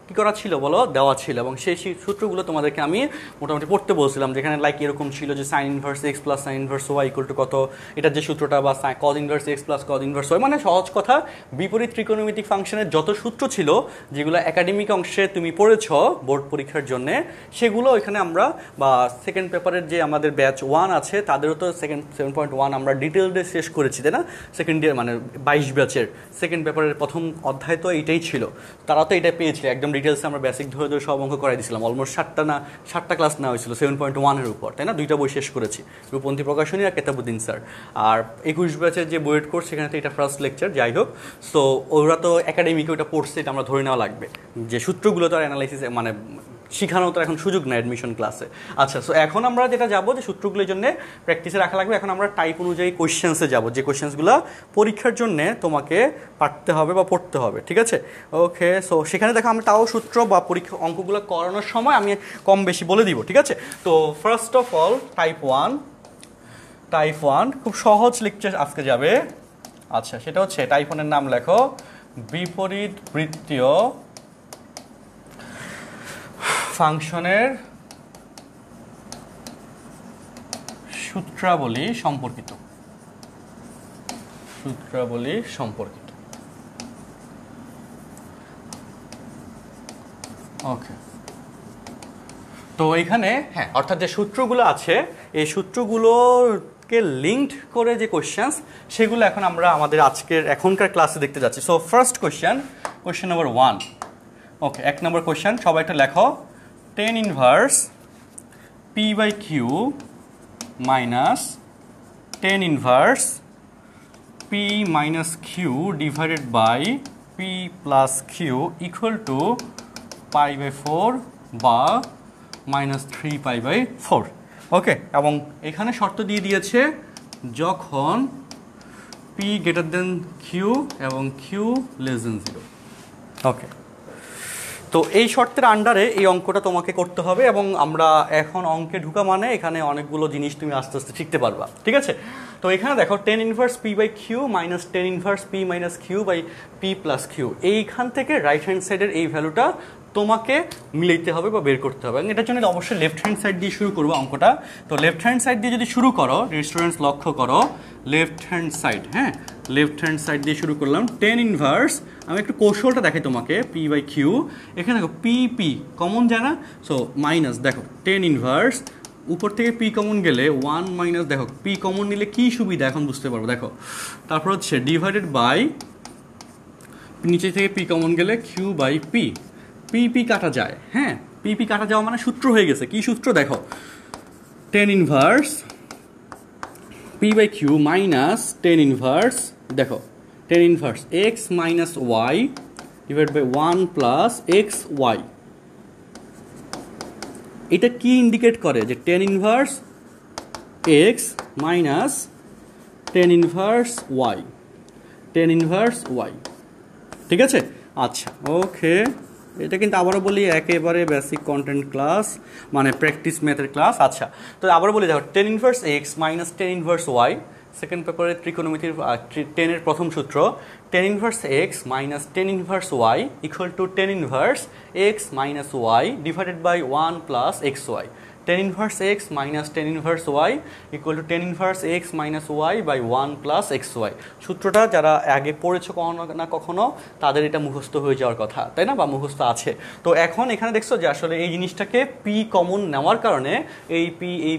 কী করা ছিল বলো? দেওয়া ছিল, এবং সেই সূত্রগুলো তোমাদেরকে আমি মোটামুটি পড়তে বলছিলাম, যেখানে লাইক এরকম ছিল যে sine inverse x plus sine inverse y equal to কত, এটার যে সূত্রটা, বা cos inverse x plus cos inverse y, মানে সহজ কথা বিপরীত ত্রিকোণমিতিক ফাংশনের যত সূত্র ছিল যেগুলো একাডেমিক অংশে তুমি পড়েছ বোর্ড পরীক্ষার জন্য, সেগুলো ওইখানে আমরা, বা সেকেন্ড পেপারের যে আমাদের ব্যাচ 1 আছে তাদেরও তো 7.1 আমরা ডিটেলসে শেষ করেছি, তাই না? সেকেন্ড ইয়ার মানে 22 ব্যাচের সেকেন্ড পেপারের প্রথম অধ্যায় তো এইটাই ছিল, তারা তো এটা পেয়েছিল একদম ডিটেলসে। আমরা বেসিক ধরে ধরে সব অঙ্ক করাই দিয়েছিলাম, অলমোস্ট 7টা ক্লাস নেওয়া হয়েছিল 7.1-এর উপর, তাই না? 2টা বই শেষ করেছি, রূপন্তী প্রকাশনী আর কেতাবুদ্দিন স্যার। আর 21 ব্যাচের যে বইয়ের কোর্স সেখানে তো এটা ফার্স্ট লেকচার, যাই হোক। সো ওরা তো একাডেমিকে ওইটা পড়ছে, এটা আমরা ধরে নেওয়া লাগবে, যে সূত্রগুলো তো আর অ্যানালাইসিস মানে শেখানো তো এখন সুযোগ নেই অ্যাডমিশন ক্লাসে। আচ্ছা, সো এখন আমরা যেটা যাবো, যে সূত্রগুলোর জন্য প্র্যাকটিসে রাখা লাগবে। এখন আমরা টাইপ অনুযায়ী কোয়েশ্চেন্সে যাব, যে কোয়েশ্চেন্সগুলো পরীক্ষার জন্য তোমাকে পাঠতে হবে বা পড়তে হবে। ঠিক আছে, ওকে। সো সেখানে দেখো আমি তাও সূত্র বা পরীক্ষা অঙ্কগুলো করানোর সময় আমি কম বেশি বলে দিব। ঠিক আছে, তো ফার্স্ট অফ অল টাইপ 1 খুব সহজ লেকচার আজকে যাবে। আচ্ছা, সেটা হচ্ছে টাইপ 1-এর নাম লেখো বিপরীত বৃত্তীয় ফাংশনের সূত্রাবলী সম্পর্কিত। ওকে, তো এইখানে হ্যাঁ, অর্থাৎ যে সূত্রগুলো আছে এই সূত্রগুলোকে লিঙ্কড করে যে কোয়েশ্চেন্স, সেগুলো এখন আমরা আমাদের এখনকার ক্লাসে দেখতে যাচ্ছি। So first question number 1। Okay, 1 নম্বর কোয়েশ্চেন, সবাই একটা লেখো, tan inverse p/q minus tan inverse p minus q divided by p plus q equal to π/4 বা -3π/4। ওকে, এবং এখানে শর্ত দিয়ে দিয়েছে যখন p গ্রেটার দেন q এবং q লেস দেন 0। ওকে, তো এই শর্তের আন্ডারে এই অঙ্কটা তোমাকে করতে হবে, এবং আমরা এখন অঙ্কে ঢুকা মানে এখানে অনেকগুলো জিনিস তুমি আস্তে আস্তে শিখতে পারবা। ঠিক আছে, তো এখানে দেখো tan inverse p/q minus tan inverse p minus q by p plus q, এইখান থেকে রাইট হ্যান্ড সাইডের এই ভ্যালুটা তোমাকে মিলাইতে হবে বা বের করতে হবে। এটার জন্য অবশ্যই লেফট হ্যান্ড সাইড দিয়ে শুরু করবো অঙ্কটা। তো লেফট হ্যান্ড সাইড দিয়ে যদি শুরু করো, স্টুডেন্টস লক্ষ্য করো লেফট হ্যান্ড সাইড, হ্যাঁ লেফট হ্যান্ড সাইড দিয়ে শুরু করলাম। tan ইনভার্স, আমি একটু কৌশলটা দেখাই তোমাকে, p/q, এখানে দেখো p কমন যায় না, সো মাইনাস, দেখো tan ইনভার্স উপর থেকে p কমন গেলে 1 মাইনাস, দেখো p কমন নিলে কি সুবিধা এখন বুঝতে পারবো। দেখো তারপর হচ্ছে ডিভাইডেড বাই, নিচে থেকে p কমন গেলে q/p, p কাটা যায়। হ্যাঁ, p কাটা যাওয়া মানে সূত্র হয়ে গেছে। কি সূত্র? দেখো tan inverse p/q minus tan inverse, দেখো tan inverse x minus y divide by 1 plus xy। এটা কি ইন্ডিকেট করে? যে tan inverse x minus tan inverse y। ঠিক আছে, আচ্ছা, ওকে। এটা কিন্তু আবারও বলি একেবারে বেসিক কন্টেন্ট ক্লাস, মানে প্র্যাকটিস ম্যাথের ক্লাস। আচ্ছা, তো আবারও বলি, দেখো tan inverse x minus tan inverse y, second পেপারের ত্রিকোণমিতির 10-এর প্রথম সূত্র, tan inverse x minus tan inverse y equal to tan inverse x minus y divided by 1 plus xy। tan inverse x minus tan inverse y equal to tan inverse x minus y by 1 plus x y. সূত্রটা যারা আগে পড়েছো কখনো না কখনো তাদের এটা মুখস্থ হয়ে যাওয়ার কথা, তাই না, বা মুখস্থ আছে। তো এখন এখানে দেখছো যে আসলে এই জিনিসটাকে পি কমন নেওয়ার কারণে এই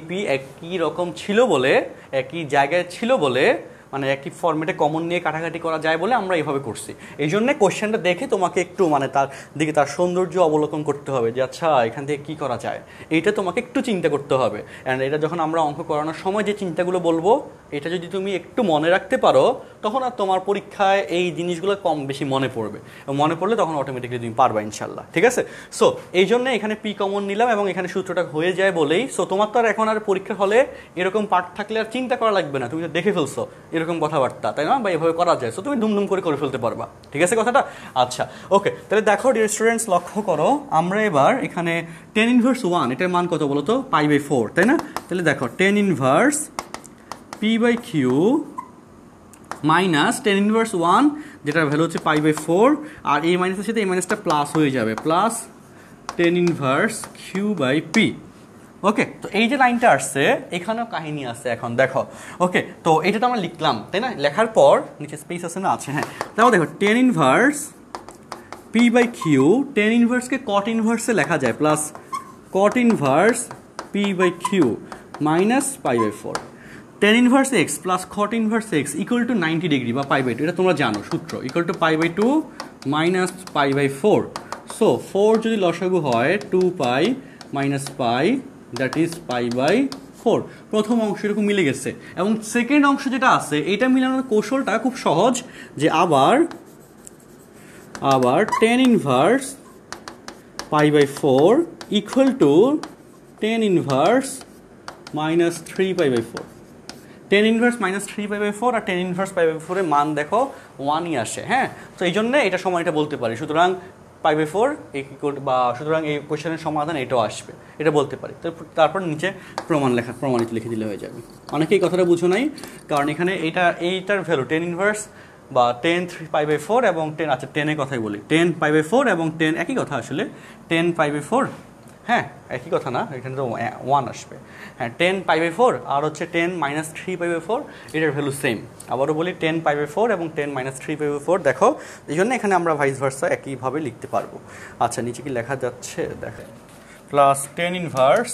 পি একই রকম ছিল বলে, একই জায়গায় ছিল বলে, মানে একই ফর্মেটে কমন নিয়ে কাটাকাটি করা যায় বলে আমরা এইভাবে করছি। এই জন্য কোয়েশ্চেনটা দেখে তোমাকে একটু মানে তার দিকে তার সৌন্দর্য অবলোকন করতে হবে যে আচ্ছা এখান থেকে কী করা যায়, এইটা তোমাকে একটু চিন্তা করতে হবে। অ্যান্ড এটা যখন আমরা অঙ্ক করানোর সময় যে চিন্তাগুলো বলবো এটা যদি তুমি একটু মনে রাখতে পারো তখন আর তোমার পরীক্ষায় এই জিনিসগুলো কম বেশি মনে পড়বে, এবং মনে পড়লে তখন অটোমেটিকলি তুমি পারবা ইনশাল্লাহ, ঠিক আছে। সো এই জন্য এখানে পি কমন নিলাম এবং এখানে সূত্রটা হয়ে যায় বলেই, সো তোমার তো আর এখন আর পরীক্ষার হলে এরকম পার্ট থাকলে আর চিন্তা করা লাগবে না, তুমি তো দেখে ফেলছো এরকম কথাবার্তা, তাই না, বা এভাবে করা যায়, সো তুমি দুমদুম করে ফেলতে পারবা, ঠিক আছে কথাটা। আচ্ছা ওকে, তাহলে দেখো ডিয়ার স্টুডেন্টস, লক্ষ্য করো আমরা এবার এখানে tan ইনভার্স 1 এটার মান কত বলো তো, π/4, তাই না। তাহলে দেখো tan inverse p/q minus tan ইনভার্স 1 যেটার ভ্যালু হচ্ছে π/4, আর এই মাইনাসের সাথে এই মাইনাসটা প্লাস হয়ে যাবে, প্লাস tan ইনভার্স q/p। ওকে, তো এই যে লাইনটা আসছে এখানেও কাহিনী আছে এখন দেখো। ওকে, তো এটা তো আমরা লিখলাম, তাই না, লেখার পর নিচে স্পেস আছে না, আছে, হ্যাঁ। তাও দেখো tan ইনভার্স p/q, tan ইনভার্সকে cot ইনভার্সে লেখা যায়, plus cot inverse p/q minus π/4, tan inverse x plus cot inverse x equal to 90 degree বা π/2, এটা তোমরা জানো সূত্র, ইকুয়াল টু π/2 মাইনাস π/4। সো 4 যদি লসাগু হয় 2π মাইনাস π, দ্যাট ইজ π/4। প্রথম অংশ এরকম মিলে গেছে, এবং সেকেন্ড অংশ যেটা আছে এটা মিলানোর কৌশলটা খুব সহজ, যে আবার tan inverse π/4 equal to tan inverse minus 3π/4। tan inverse minus 3π/4 আর tan ইনভার্স π/4 এর মান দেখো 1ই আসে, হ্যাঁ। তো এই জন্য এটা সময়টা বলতে পারি, সুতরাং π/4 বা সুতরাং এই কোয়েশ্চেনের সমাধান এটাও আসবে, এটা বলতে পারি। তারপর নিচে প্রমাণিত লিখে দিলে হয়ে যাবে। অনেকে এই কথাটা বুঝো নাই, কারণ এখানে এইটার ভ্যালু tan ইনভার্স বা tan 3π/4 এবং 10, আচ্ছা 10 এর কথাই বলি, 10 π/4 এবং 10 একই কথা আসলে, 10 π/4, হ্যাঁ একই কথা না, এখানে তো 1 আসবে, হ্যাঁ 10 π/4 আর হচ্ছে 10 মাইনাস 3π/4, এটার ভ্যালু সেম। আবারও বলি 10 π/4 এবং 10 মাইনাস 3π/4, দেখো এই জন্য এখানে আমরা ভাইস ভার্সা একইভাবে লিখতে পারবো। আচ্ছা নিচে কি লেখা যাচ্ছে দেখেন, প্লাস tan ইনভার্স,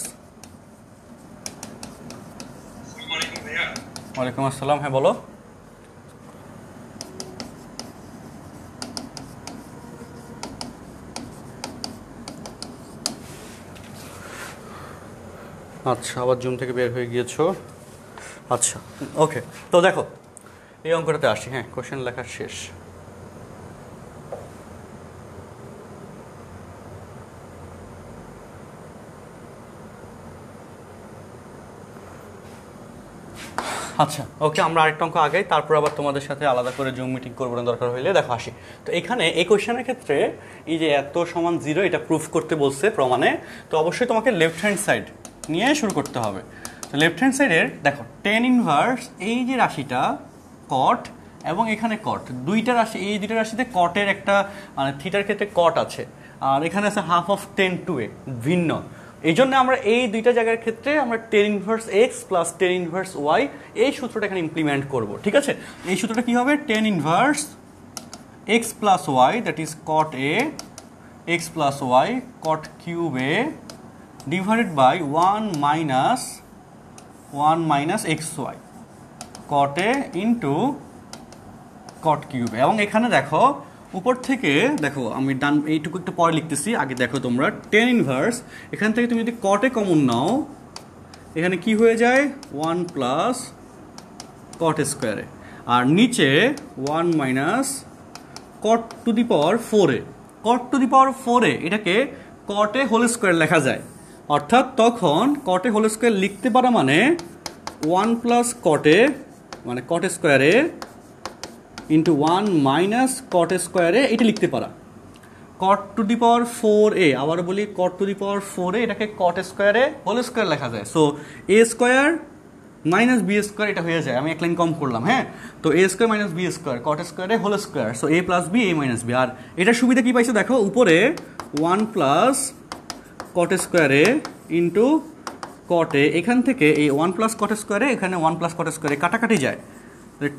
ওয়ালাইকুম আসসালাম, হ্যাঁ বলো। আচ্ছা আবার জুম থেকে বের হয়ে গিয়েছো, আচ্ছা ওকে। তো দেখো এই অঙ্কটাতে আসি, হ্যাঁ কোশ্চেন লেখা শেষ। আচ্ছা ওকে, আমরা আরেকটা অঙ্ক আগাই, তারপর আবার তোমাদের সাথে আলাদা করে জুম মিটিং করবো না দরকার হইলে। দেখো আসি, তো এখানে এই কোয়েশ্চেনের ক্ষেত্রে এই যে এত সমান 0 এটা প্রুফ করতে বলছে প্রমাণে, তো অবশ্যই তোমাকে লেফট হ্যান্ড সাইড নিয়ে শুরু করতে হবে। তো লেফট হ্যান্ড সাইডের দেখো tan ইনভার্স, এই যে রাশিটা কট এবং এখানে কট, দুইটা রাশি, এই দুইটা রাশিতে কটের একটা মানে থিটার ক্ষেত্রে কট আছে, আর এখানে আছে হাফ অফ tan 2a ভিন্ন। এই জন্য আমরা এই দুইটা জায়গার ক্ষেত্রে আমরা tan inverse x plus tan inverse y এই সূত্রটা এখানে ইমপ্লিমেন্ট করব, ঠিক আছে। এই সূত্রটা কি হবে, tan inverse x plus y that is cot a x plus y cot cube a divided by 1 minus xy cot a into cot cube। এবং এখানে দেখো উপর থেকে দেখো, আমি ডান এইটুকু একটু পরে লিখতেছি, আগে দেখো তোমরা tan ইনভার্স, এখান থেকে তুমি যদি cot a কমন নাও এখানে কি হয়ে যায় 1 প্লাস cot স্কোয়ারে, আর নিচে 1 minus cot to the power 4a, cot to the power 4a এটাকে cot a হোল স্কোয়ার লেখা যায়, অর্থাৎ তখন cot a হোল স্কোয়ার লিখতে পারা মানে 1 প্লাস cot a মানে cot স্কোয়ারে ইন্টু 1 মাইনাস cot স্কোয়ারে, এটা লিখতে পারা cot to the power 4a, আবার বলি cot to the power 4a এটাকে cot স্কোয়ারে হোল স্কোয়ার লেখা যায়। So a square minus b square এটা হয়ে যায়, আমি এক লাইন কম করলাম, হ্যাঁ। তো a square minus b square cot স্কোয়ারে whole square, so a plus b a minus b. আর এটার সুবিধা কি পাইছো দেখো, উপরে 1 প্লাস cot স্কোয়ারে ইন্টু কটে এখান থেকে এই 1 প্লাস কট স্কোয়ারে এখানে 1 প্লাস কট স্কোয়ারে কাটাকাটি যায়,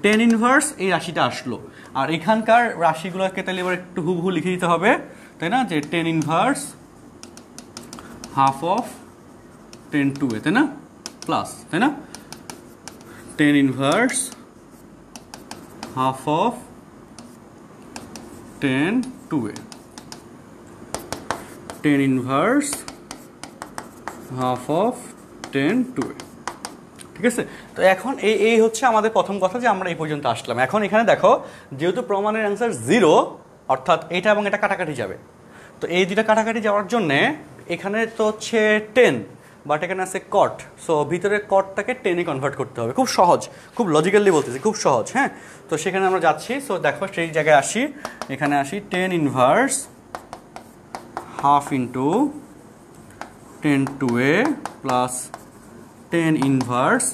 টেন ইনভার্স এই রাশিটা আসলো। আর এখানকার রাশিগুলোকে তাহলে এবার একটু হুবহু লিখে দিতে হবে, তাই না, যে টেন ইনভার্স হাফ অফ 10/2, তাই না, প্লাস, তাই না, ten inverse half of 10/2, ten inverse half of 10/2। ঠিক আছে, তো এখন এই হচ্ছে আমাদের প্রথম কথা যে আমরা এই পর্যন্ত আসলাম। এখন এখানে দেখো যেহেতু প্রমাণের অ্যান্সার 0, অর্থাৎ এটা এবং এটা কাটাকাটি যাবে, তো এই দুটা কাটাকাটি যাওয়ার জন্যে এখানে তো হচ্ছে 10, বাট এখানে আছে কট, সো ভিতরের কটটাকে 10-এ কনভার্ট করতে হবে। খুব সহজ, খুব লজিক্যালি বলতেছি, খুব সহজ। হ্যাঁ, তো সেখানে আমরা যাচ্ছি। সো দেখো সেই জায়গায় আসি, এখানে আসি, tan inverse half into 10/2 plus 10 inverse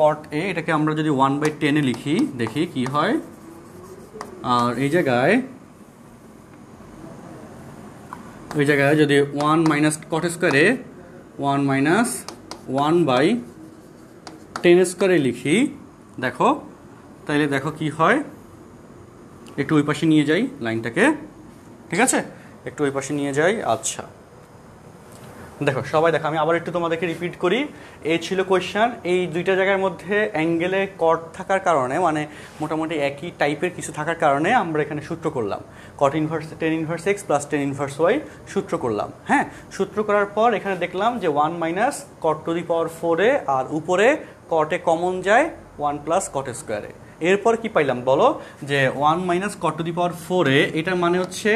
cot এ, এটাকে আমরা যদি 1/10-এ লিখি, দেখি কি হয়। আর এই জায়গায় যদি 1 মাইনাস কট স্কোয়ারে 1 মাইনাস 1/10 স্কোয়ারে লিখি, দেখো তাইলে দেখো কি হয়। একটু ওই পাশে নিয়ে যাই লাইনটাকে, ঠিক আছে, একটু ওই পাশে নিয়ে যাই। আচ্ছা দেখো সবাই, দেখো আমি আবার একটু তোমাদেরকে রিপিট করি। এই ছিল কোয়েশ্চেন, এই দুইটা জায়গার মধ্যে অ্যাঙ্গেলে কট থাকার কারণে, মানে মোটামুটি একই টাইপের কিছু থাকার কারণে আমরা এখানে সূত্র করলাম cot inverse 10 inverse x plus 10 inverse y সূত্র করলাম। হ্যাঁ, সূত্র করার পর এখানে দেখলাম যে 1 মাইনাস কট টু দি পাওয়ার 4-এ, আর উপরে কটে কমন যায় 1 প্লাস কট স্কোয়ারে। এরপর কি পাইলাম বলো, যে 1 মাইনাস কট টু দি পাওয়ার 4-এ, এটার মানে হচ্ছে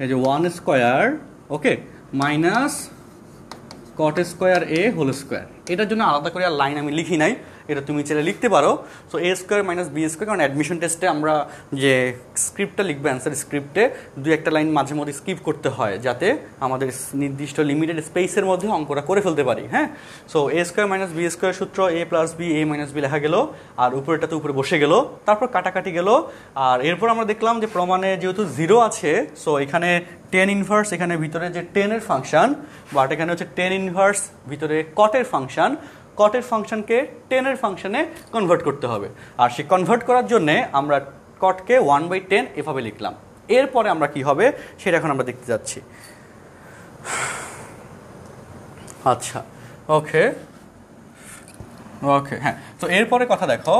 এই যে 1 স্কোয়ার, ওকে, মাইনাস কট স্কোয়ার এ হোল স্কোয়ার। এটার জন্য আলাদা করে আর লাইন আমি লিখি নাই, এটা তুমি চাইলে লিখতে পারো। সো এ স্কোয়ার মাইনাস বি স্কোয়ার, কারণ অ্যাডমিশন টেস্টে আমরা যে স্ক্রিপ্টটা লিখবো, অ্যান্সার স্ক্রিপ্টে দুই একটা লাইন মাঝে মধ্যে স্কিপ করতে হয়, যাতে আমাদের নির্দিষ্ট লিমিটেড স্পেসের মধ্যে অঙ্কটা করে ফেলতে পারি। হ্যাঁ, সো এ স্কোয়ার মাইনাস বি স্কোয়ার সূত্র, এ প্লাস বি, এ মাইনাস বি লেখা গেল, আর উপরেটা তো উপরে বসে গেল, তারপর কাটাকাটি গেল। আর এরপর আমরা দেখলাম যে প্রমাণে যেহেতু 0 আছে, সো এখানে 10 ইনভার্স, এখানে ভিতরে যে 10-এর ফাংশন, বাট এখানে হচ্ছে 10 ইনভার্স ভিতরে কটের ফাংশন, কটের ফাংশনকে 10-এর ফাংশনে কনভার্ট করতে হবে। আর সেই কনভার্ট করার জন্যে আমরা কটকে 1/10 এভাবে লিখলাম। এরপরে আমরা কি হবে সেটা এখন আমরা দেখতে যাচ্ছি। আচ্ছা, ওকে, হ্যাঁ, তো এরপরে কথা দেখো,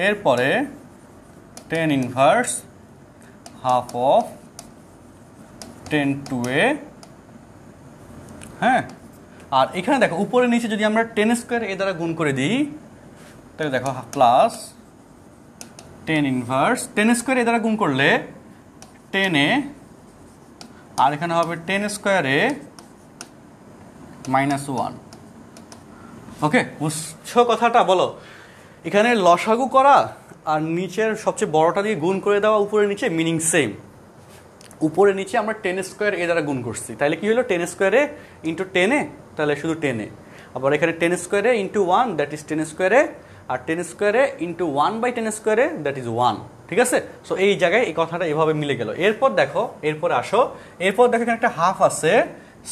এরপরে 10 ইনভার্স হাফ অফ 10/2, হ্যাঁ, আর এখানে দেখো উপরে নিচে যদি আমরা 10 স্কোয়ার এ দ্বারা গুণ করে দিই, তাহলে দেখো প্লাস 10 ইনভার্স 10 স্কোয়ার এ দ্বারা গুণ করলে 10-এ, আর এখানে হবে 10 স্কোয়ারে -1। ওকে, বুঝছো কথাটা? বলো, এখানে লসাগু করা আর নিচের সবচেয়ে বড়টা দিয়ে গুণ করে দেওয়া উপরে নিচে মিনিং সেম। উপরে নিচে আমরা 10 স্কোয়ার এ দ্বারা গুণ করছি, তাহলে কি হলো 10 স্কোয়ারে ইন্টু 10-এ, তাহলে শুধু 10-এ। আবার এখানে 10 স্কোয়ারে ইন্টু 1, দ্যাট ইজ 10 স্কোয়ারে, আর 10 স্কোয়ারে ইন্টু 1/10 স্কোয়ারে, দ্যাট ইজ 1। ঠিক আছে, সো এই জায়গায় এই কথাটা এভাবে মিলে গেল। এরপর দেখো, এরপর আসো, এরপর দেখো এখানে একটা হাফ আছে,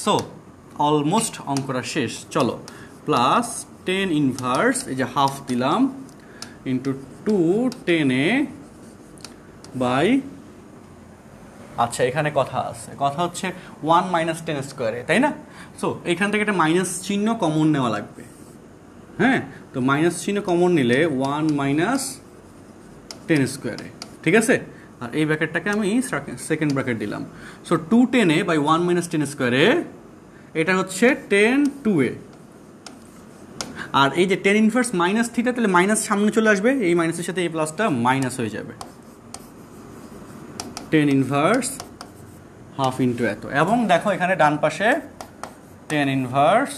সো অলমোস্ট অঙ্কটা শেষ। চলো, প্লাস 10 ইনভার্স, এই যে হাফ দিলাম, ইন্টু 2/10 বাই, আচ্ছা এখানে কথা আছে, কথা হচ্ছে 1 মাইনাস 10 স্কোয়ারে, তাই না? সো এখান থেকে একটা মাইনাস চিহ্ন কমন নেওয়া লাগবে। হ্যাঁ, তো মাইনাস চিহ্ন কমন নিলে 1 মাইনাস 10 স্কোয়ারে, ঠিক আছে, আর এই ব্র্যাকেটটাকে আমি সেকেন্ড ব্র্যাকেট দিলাম। সো 2/10 বাই 1 মাইনাস 10 স্কোয়ারে, এটা হচ্ছে 10/2। আর এই যে 10 ইনভার্স মাইনাস থিটা, তাহলে মাইনাস সামনে চলে আসবে, এই মাইনাসের সাথে এই প্লাসটা মাইনাস হয়ে যাবে। 10 ইনভার্স হাফ ইন্টু এত, এবং দেখো এখানে ডান পাশে 10 inverse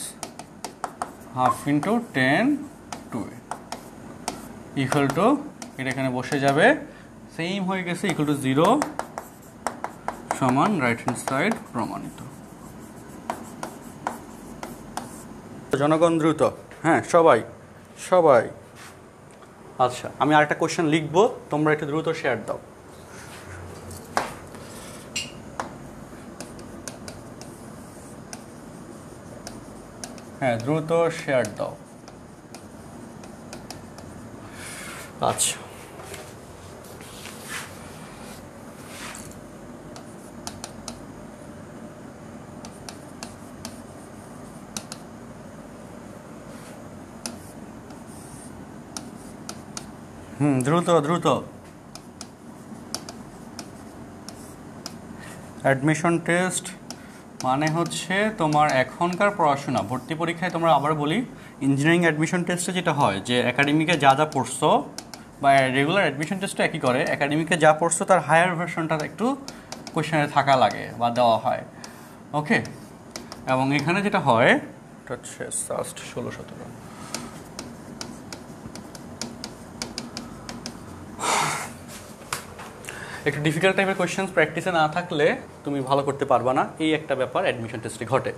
half into 10/2 equal to, এটা এখানে বসে যাবে, সেম হয়ে গেছে, ইকুয়াল টু 0 সমান রাইট হ্যান্ড সাইড প্রমাণিত। জনগণ দ্রুত, হ্যাঁ সবাই। আচ্ছা, আমি আরেকটা কোশ্চেন লিখবো, তোমরা একটু দ্রুত শেয়ার দাও। হ্যাঁ দ্রুত শেয়ার দাও। আচ্ছা দ্রুত দ্রুত। অ্যাডমিশন টেস্ট মানে হচ্ছে তোমার এখনকার পড়াশোনা, ভর্তি পরীক্ষায় তোমরা আবার বলি ইঞ্জিনিয়ারিং অ্যাডমিশন টেস্টে যেটা হয় যে একাডেমিকে যা যা পড়ছো বা রেগুলার অ্যাডমিশন টেস্টও একই করে, একাডেমিকে যা পড়ছো তার হায়ার ভার্সনটা একটু কোয়েশনে থাকা লাগে বা দেওয়া হয়। ওকে, এবং এখানে যেটা হয় এটা হচ্ছে সাস্ট 16-17। একটু ডিফিকাল্ট টাইপের কোয়েশ্চেন্স প্র্যাকটিসে না থাকলে তুমি ভালো করতে পারবা না, এই একটা ব্যাপার অ্যাডমিশন টেস্টে ঘটে।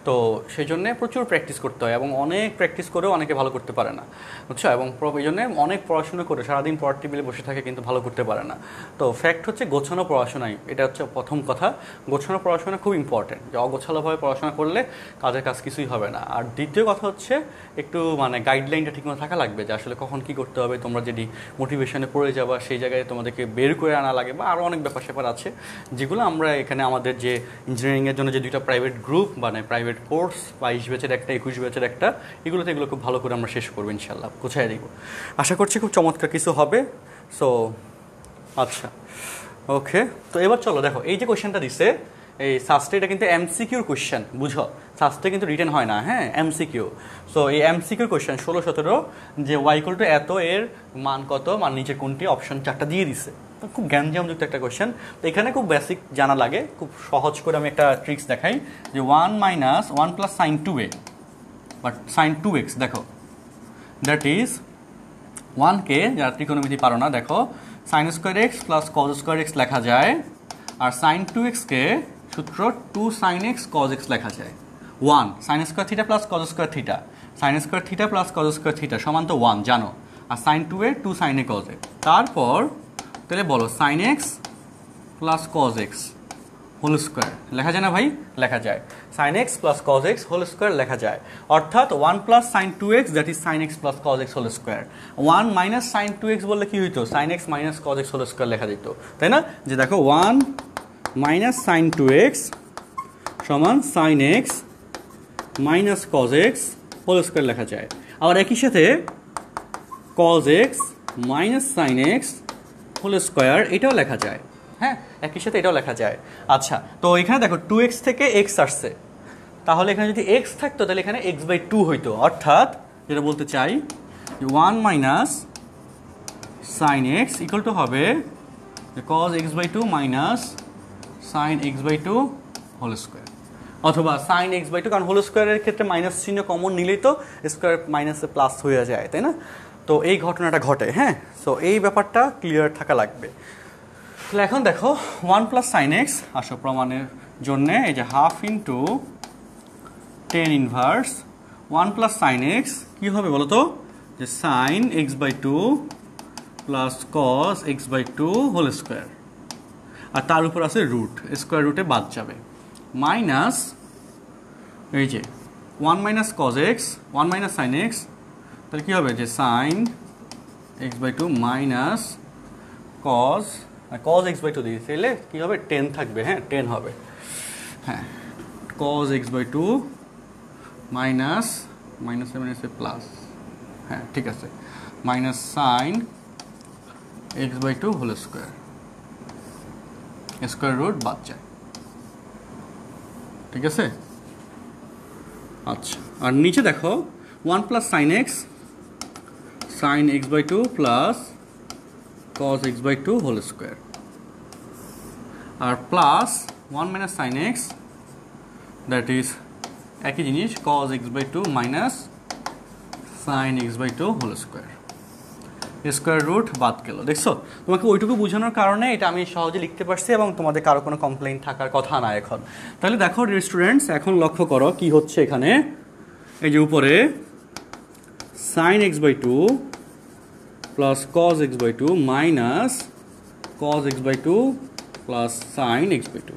তো সেই জন্যে প্রচুর প্র্যাকটিস করতে হয় এবং অনেক প্র্যাকটিস করেও অনেকে ভালো করতে পারে না, বুঝছো? এবং এই জন্যে অনেক পড়াশোনা করে সারাদিন পড়ার টেবিলে বসে থাকে কিন্তু ভালো করতে পারে না। তো ফ্যাক্ট হচ্ছে গোছানো পড়াশোনাই, এটা হচ্ছে প্রথম কথা। গোছানো পড়াশোনা খুব ইম্পর্টেন্ট, যে অগোছালোভাবে পড়াশোনা করলে কাজের কাজ কিছুই হবে না। আর দ্বিতীয় কথা হচ্ছে একটু মানে গাইডলাইনটা ঠিকমতো থাকা লাগবে, যে আসলে কখন কী করতে হবে। তোমরা যদি মোটিভেশনে পড়ে যাবা সেই জায়গায় তোমাদেরকে বের করে আনা লাগে, বা আরও অনেক ব্যাপার স্যাপার আছে যেগুলো আমরা এখানে আমাদের যে ইঞ্জিনিয়ারিংয়ের জন্য যে দুইটা প্রাইভেট গ্রুপ মানে প্রাইভেট কোর্স 22 ব্যাচের একটা 21 ব্যাচের একটা, এগুলো খুব ভালো করে আমরা শেষ করবো ইনশাল্লাহ, গুছাই দিব। আশা করছি খুব চমৎকার কিছু হবে। সো আচ্ছা ওকে, তো এবার চলো দেখো এই যে কোয়েশ্চেনটা দিছে এই সাস্টে, এটা কিন্তু এমসিকিউর কোয়েশ্চেন, বুঝো? সাস্টে কিন্তু রিটেন হয় না, হ্যাঁ এমসিকিউ। সো এই এমসিকিউর কোয়েশ্চেন 16-17 যে y = এত এর মান কত, মান নিচের কোনটি, অপশন 4টা দিয়ে দিছে। খুব জ্ঞানজামযুক্ত একটা কোয়েশ্চেন। তো এখানে খুব বেসিক জানা লাগে, খুব সহজ করে আমি একটা ট্রিক্স দেখাই যে 1 - 1 + sin 2a but sin 2x, দেখো দ্যাট ইজ 1কে যারা ত্রিকোণমিতি পারো না, দেখো sin square x + cos square x লেখা যায়, আর sin 2x-কে সূত্র 2 sin x cos x লেখা যায়। 1 sin square theta + cos square theta, sin square theta + cos square theta সমান তো 1 জানো, আর sin 2a 2 sin a cos a। তারপর তাহলে বলো sin x + cos x whole square লেখা যায় না ভাই? লেখা যায়। sin x + cos x whole square লেখা যায়, অর্থাৎ 1 + sin 2x that is sin x + cos x whole square. 1 - sin 2x বললে কি হইতো? sin x - cos x whole square লেখা যেত, তাই না? যে দেখো 1 - sin 2x সমান sin x - cos x whole square লেখা যায়। আবার একই সাথে cos x - sin x whole square এটাও লেখা যায়, হ্যাঁ একই সাথে এটাও লেখা যায়। আচ্ছা, তো এখানে দেখো 2x থেকে x আসছে, তাহলে এখানে যদি x থাকতো তাহলে এখানে x/2 হইতো, অর্থাৎ যেটা বলতে চাই 1 - sin x = হবে cos x/2 - sin x/2 whole square, অথবা sin x/2, কারণ হোল স্কোয়ারের ক্ষেত্রে মাইনাস চিহ্ন কমন নিলেই তো স্কোয়ার মাইনাসে প্লাস হয়ে যায়, তাই না? তো এই ঘটনাটা ঘটে, হ্যাঁ। সো এই ব্যাপারটা ক্লিয়ার থাকা লাগবে। তাহলে এখন দেখো 1 + sin x, আসো প্রমাণের জন্যে এই যে 1/2 × tan ইনভার্স 1 + sin x কী হবে বলো তো? যে sin x/2 + cos x/2 whole square, আর তার উপর আছে রুট, স্কোয়ার রুটে বাদ যাবে, মাইনাস এই যে 1 - cos x 1 - sin x, তাহলে কী হবে? যে sin x/2 minus cos x/2 দিয়ে দিলে কী হবে? 10 থাকবে, হ্যাঁ 10 হবে, হ্যাঁ cos x/2 মাইনাস প্লাস, হ্যাঁ ঠিক আছে, minus sin x/2 whole square, square root বাদ যায়, ঠিক আছে? আচ্ছা, আর নিচে দেখো 1 + sin x sin x/2 plus cos x/2 whole square, আর plus 1 - sin x that is একই জিনিস cos x/2 minus sin x/2 whole square, square root বাদ গেল। দেখছো, তোমাকে ওইটুকু বোঝানোর কারণে এটা আমি সহজে লিখতে পারছি এবং তোমাদের কারো কোনো কমপ্লেইন থাকার কথা না এখন। তাহলে দেখো স্টুডেন্টস, এখন লক্ষ্য করো কি হচ্ছে এখানে। এই যে উপরে sin x/2 plus cos x/2 minus cos x/2 plus sin x/2,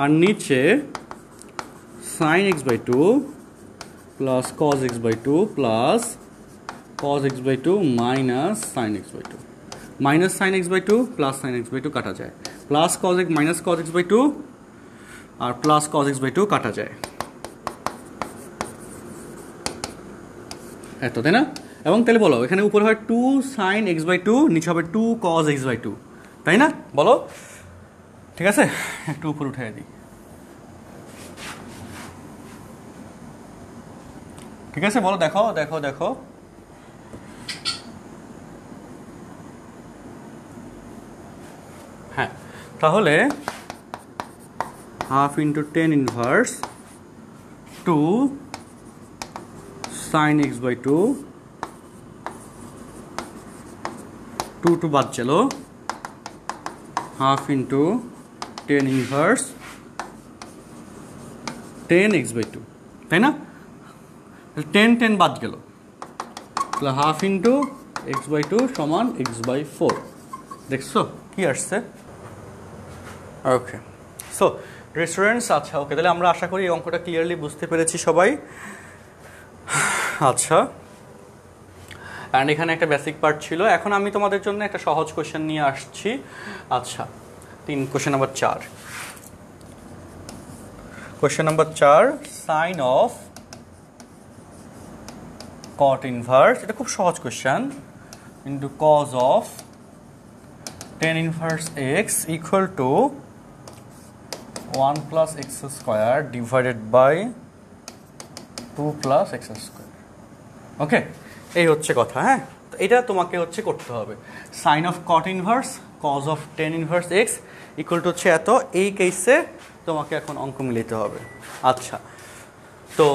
আর নিচে sin x/2 plus cos x by two plus cos x by 2 minus sin x by 2 minus sin x by 2 plus sin x by 2 কাটা যায় plus cos x minus cos x by 2 আর plus cos x by 2 কাটা যায় এত তাই না এবং তাহলে বলো এখানে উপরে হয় 2 sin x by 2 নিচে হবে 2 cos x by 2 তাই না বলো ঠিক আছে একটু উপরে উঠাই দিই ঠিক আছে বলো দেখো দেখো দেখো হ্যাঁ তাহলে half into 10 inverse 2 sin x by 2 2 বাদ চলো half into 10 inverse 10 x by 2 তাই না 10 বাদ গেল তাহলে হাফ ইন্টু x by 2 সমান x by 4 দেখছো কি আসছে ওকে সো রেস্টুরেন্টস আচ্ছা ওকে তাহলে আমরা আশা করি এই অঙ্কটা ক্লিয়ারলি বুঝতে পেরেছি সবাই আচ্ছা অ্যান্ড এখানে একটা বেসিক পার্ট ছিল এখন আমি তোমাদের জন্য একটা সহজ কোশ্চেন নিয়ে আসছি আচ্ছা question number 4 question number 4 sine of cot ইনভার্স এটা খুব সহজ question into cos of tan inverse x equal to 1 plus x square divided by 2 plus x square ওকে এই হচ্ছে কথা হ্যাঁ তো এটা তোমাকে হচ্ছে করতে হবে sin of cot inverse cos of tan inverse x equal to হচ্ছে এত এই কেসে তোমাকে এখন অঙ্ক মিলাতে হবে আচ্ছা তো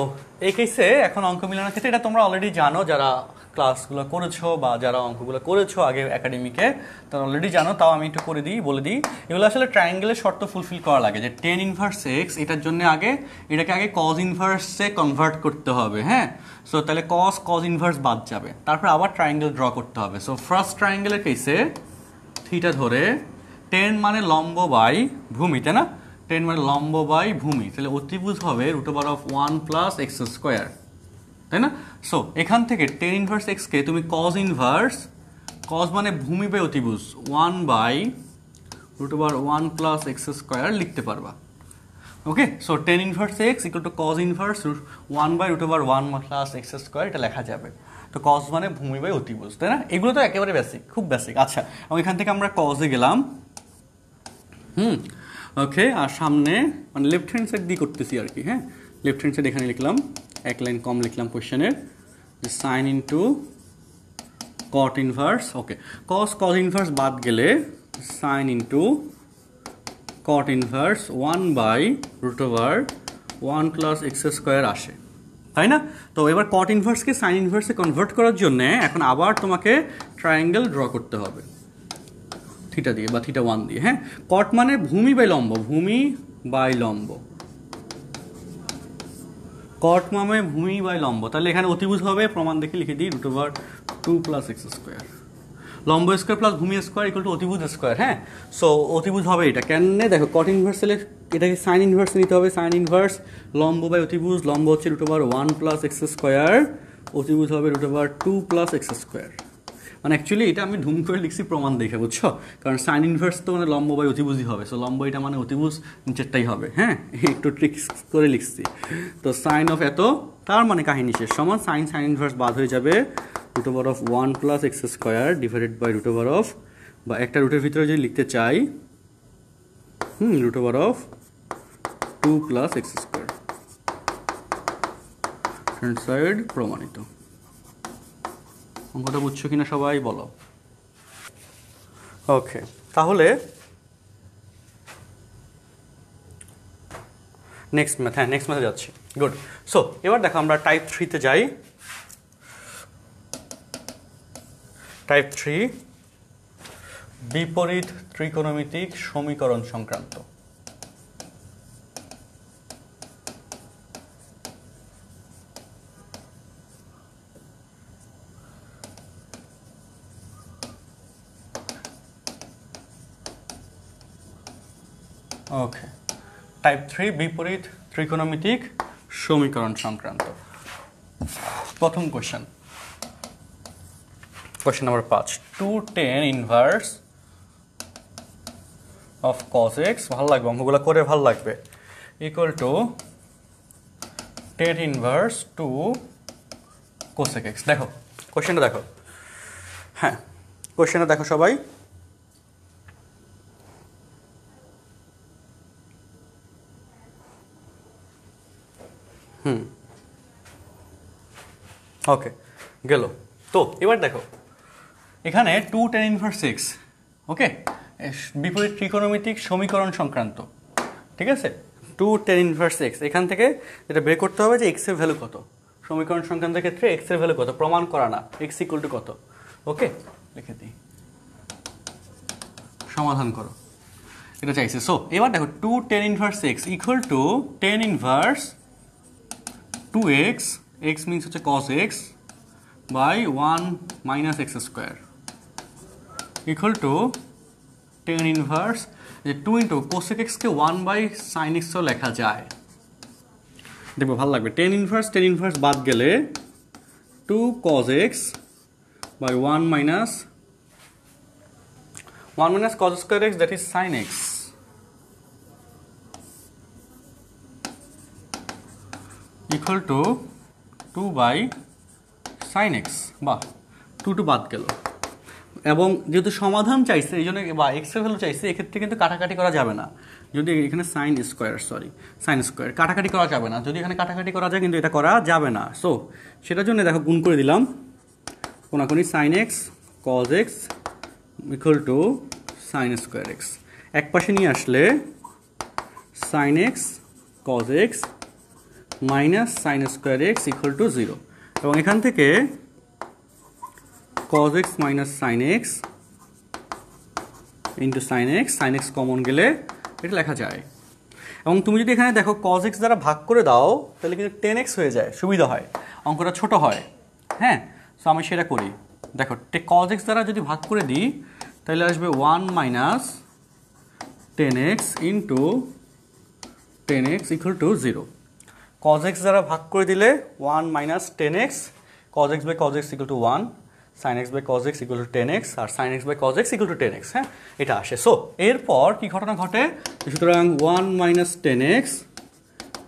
এই কেসে এখন অঙ্ক মিলানোর ক্ষেত্রে এটা তোমরা অলরেডি জানো যারা ক্লাসগুলো করেছো বা যারা অঙ্কগুলো করেছো আগে একাডেমিকে তারা অলরেডি জানো তাও আমি একটু করে দিই বলে দিই এগুলো আসলে ট্রায়াঙ্গেলের শর্ত ফুলফিল করা লাগে যে tan ইনভার্স এক্স এটার জন্য এটাকে আগে cos ইনভার্সে কনভার্ট করতে হবে হ্যাঁ সো তাহলে cos ইনভার্স বাদ যাবে তারপর আবার ট্রায়াঙ্গেল ড্র করতে হবে সো ফার্স্ট ট্রায়াঙ্গেলের কেসে থিটা ধরে tan মানে লম্ব বাই ভূমি তাই না tan মানে লম্ব বাই ভূমি তাহলে অতিভুজ হবে √1 প্লাস এক্স স্কোয়ার তাই না সো এখান থেকে tan ইনভার্স এক্স কে তুমি cos ইনভার্স cos মানে ভূমি বাই অতিভুজ 1 বাই √1 প্লাস এক্স স্কোয়ার লিখতে পারবা okay so tan inverse x equal to cos inverse 1 by √1 plus x square এটা লেখা যাবে তো cos মানে ভূমি বাই অতিভুজ তাই না এগুলো তো একেবারে বেসিক খুব বেসিক আচ্ছা এবং এখান থেকে আমরা cos এ গেলাম ওকে আর সামনে মানে লেফট হ্যান্ড সাইড দিয়ে করতেছি আর কি হ্যাঁ লেফট হ্যান্ড সাইড এখানে লিখলাম এক লাইন কম লিখলাম কোশ্চেনের যে sine into cot inverse okay cos inverse বাদ গেলে sine into cot inverse 1 by √1 plus x square আসে তাই না তো এবার cot ইনভার্সকে সাইন ইনভার্সে কনভার্ট করার জন্য এখন আবার তোমাকে ট্রায়াঙ্গেল ড্র করতে হবে থিটা দিয়ে বা থিটা 1 দিয়ে হ্যাঁ cot মানে ভূমি বাই লম্ব ভূমি বাই লম্ব cot মানে ভূমি বাই লম্ব তাহলে এখানে অতিভুজ হবে প্রমাণ দেখে লিখে দিই √2 প্লাস এক্স স্কোয়ার লম্ব স্কোয়ার প্লাস ভূমি স্কোয়ার ইকুয়াল টু অতিভুজ স্কোয়ার হ্যাঁ সো অতিভুজ হবে এটা কেন দেখো cot ইনভার্স হলে এটাকে সাইন ইনভার্স নিতে হবে সাইন ইনভার্স লম্ব বাই অতিভুজ লম্ব হচ্ছে √1 প্লাস এক্স স্কোয়ার অতিভুজ হবে √2 প্লাস এক্স স্কোয়ার মানে অ্যাকচুয়ালি এটা আমি ধুম করে লিখছি প্রমাণ দেখে বুঝছো কারণ সাইন ইনভার্স তো মানে লম্ব বাই অতিভুজই হবে সো লম্ব এটা মানে অতিভুজ নিচেরটাই হবে হ্যাঁ একটু ট্রিক্স করে লিখছি তো সাইন অফ এত তার মানে কাহিনী শেষ সমান সাইন ইনভার্স বাদ হয়ে যাবে √1 plus x square divided by √ বা একটা রুটের ভিতরে যদি লিখতে চাই √2 plus x square front side প্রমাণিত অঙ্কটা বুঝছো কিনা সবাই বলো ওকে তাহলে নেক্সট ম্যাথে যাচ্ছি গুড সো এবার দেখো আমরা টাইপ 3 তে যাই টাইপ 3 বিপরীত ত্রিকোণমিতিক সমীকরণ সংক্রান্ত ওকে টাইপ 3 বিপরীত ত্রিকোণমিতিক সমীকরণ সংক্রান্ত প্রথম question number 5, 2 tan inverse of cos x, ভালো লাগবে অঙ্কগুলো করে, ভালো লাগবে, equal to tan inverse 2 cosec x। দেখো কোশ্চেনটা দেখো, হ্যাঁ কোশ্চেনটা দেখো সবাই। ওকে গেল। তো এবার দেখো এখানে 2 tan ইনভার্স x, ওকে, বিপরীত ত্রিকোণমিতিক সমীকরণ সংক্রান্ত, ঠিক আছে। 2 tan ইনভার্স x, এখান থেকে এটা বের করতে হবে যে x এর ভ্যালু কত, সমীকরণ সংক্রান্তের ক্ষেত্রে x এর ভ্যালু কত, প্রমাণ করা না, x ইকুয়াল টু কত, ওকে লিখে দিই, সমাধান করো, এটা চাইছে। সো এবার দেখো 2 tan inverse x equal to tan inverse 2x, x means হচ্ছে cos x by 1 minus x square equal to tan inverse 2 into cosec x কে 1 বাই sin x ও লেখা যায়, দেখবো ভালো লাগবে। tan ইনভার্স বাদ গেলে 2 cos x by 1 minus cos square x, that is sin x equal to 2 by sin x, বা 2 বাদ গেল। এবং যেহেতু সমাধান চাইছে এই জন্য, বা এক্স এর ভ্যালু চাইছে, এক্ষেত্রে কিন্তু কাটাকাটি করা যাবে না, যদি এখানে সাইন স্কোয়ার কাটাকাটি করা যাবে না, যদি এখানে কাটাকাটি করা যায় কিন্তু এটা করা যাবে না। সো সেটার জন্য দেখো গুণ করে দিলাম, কোনাকুনি sin x cos x equal two sin square x, এক পাশে নিয়ে আসলে sin x cos x minus sin square x equal to 0, এবং এখান থেকে cos x minus sin x into sin x common গেলে এটা লেখা যায়। এবং তুমি যদি এখানে দেখো cos x দ্বারা ভাগ করে দাও তাহলে কিন্তু tan x হয়ে যায়, সুবিধা হয়, অঙ্কটা ছোট হয়, হ্যাঁ। সো আমি সেটা করি, দেখো cos x দ্বারা যদি ভাগ করে দিই তাহলে আসবে 1 minus tan x into tan x equal to 0। cos x দ্বারা ভাগ করে দিলে 1 minus tan x, cos x by cos x equal to 1, sin x by cos x equal to tan x, আর sin x by cos x equal to tan x, হ্যাঁ এটা আসে। So এরপর কি ঘটনা ঘটে, সুতরাং 1 minus tan x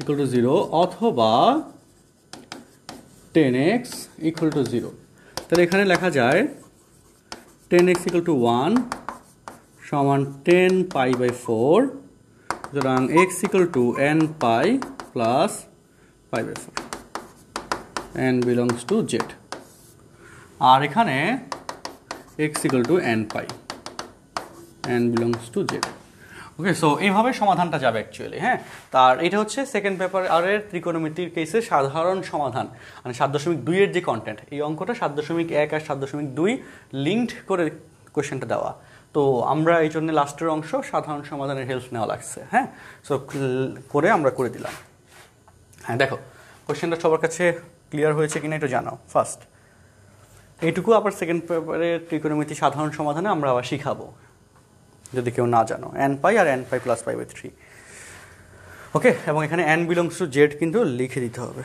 equal to 0 অথবা tan x ইকুয়াল টু 0, তাহলে এখানে লেখা যায় tan x ইকুয়াল টু 1 সমান 10 পাই বাই 4, সুতরাং x equal to n pi plus pi by 4, n belongs to z, আর এখানে x equal to n pi, n belongs to z। Okay, so এইভাবে সমাধানটা যাবে অ্যাকচুয়ালি, হ্যাঁ। তার এটা হচ্ছে সেকেন্ড পেপার আরের ত্রিকোণমিতির কেসে সাধারণ সমাধান, মানে 7.2 এর যে কন্টেন্ট, এই অঙ্কটা 7.1 আর 7.2 লিঙ্কড করে কোয়েশ্চেনটা দেওয়া। তো আমরা এই জন্য লাস্টের অংশ সাধারণ সমাধানের হেল্প নেওয়া লাগছে, হ্যাঁ। সো করে আমরা করে দিলাম। হ্যাঁ দেখো কোয়েশ্চেনটা সবার কাছে ক্লিয়ার হয়েছে কিনা একটু জানাও ফার্স্ট। এইটুকু আবার সেকেন্ড পেপারের ত্রিকোণমিতি সাধারণ সমাধানে আমরা আবার শিখাবো যদি কেউ না জানো, n পাই আর n pi plus pi by 3, okay. এবং এখানে n বিলংস টু জেড কিন্তু লিখে দিতে হবে।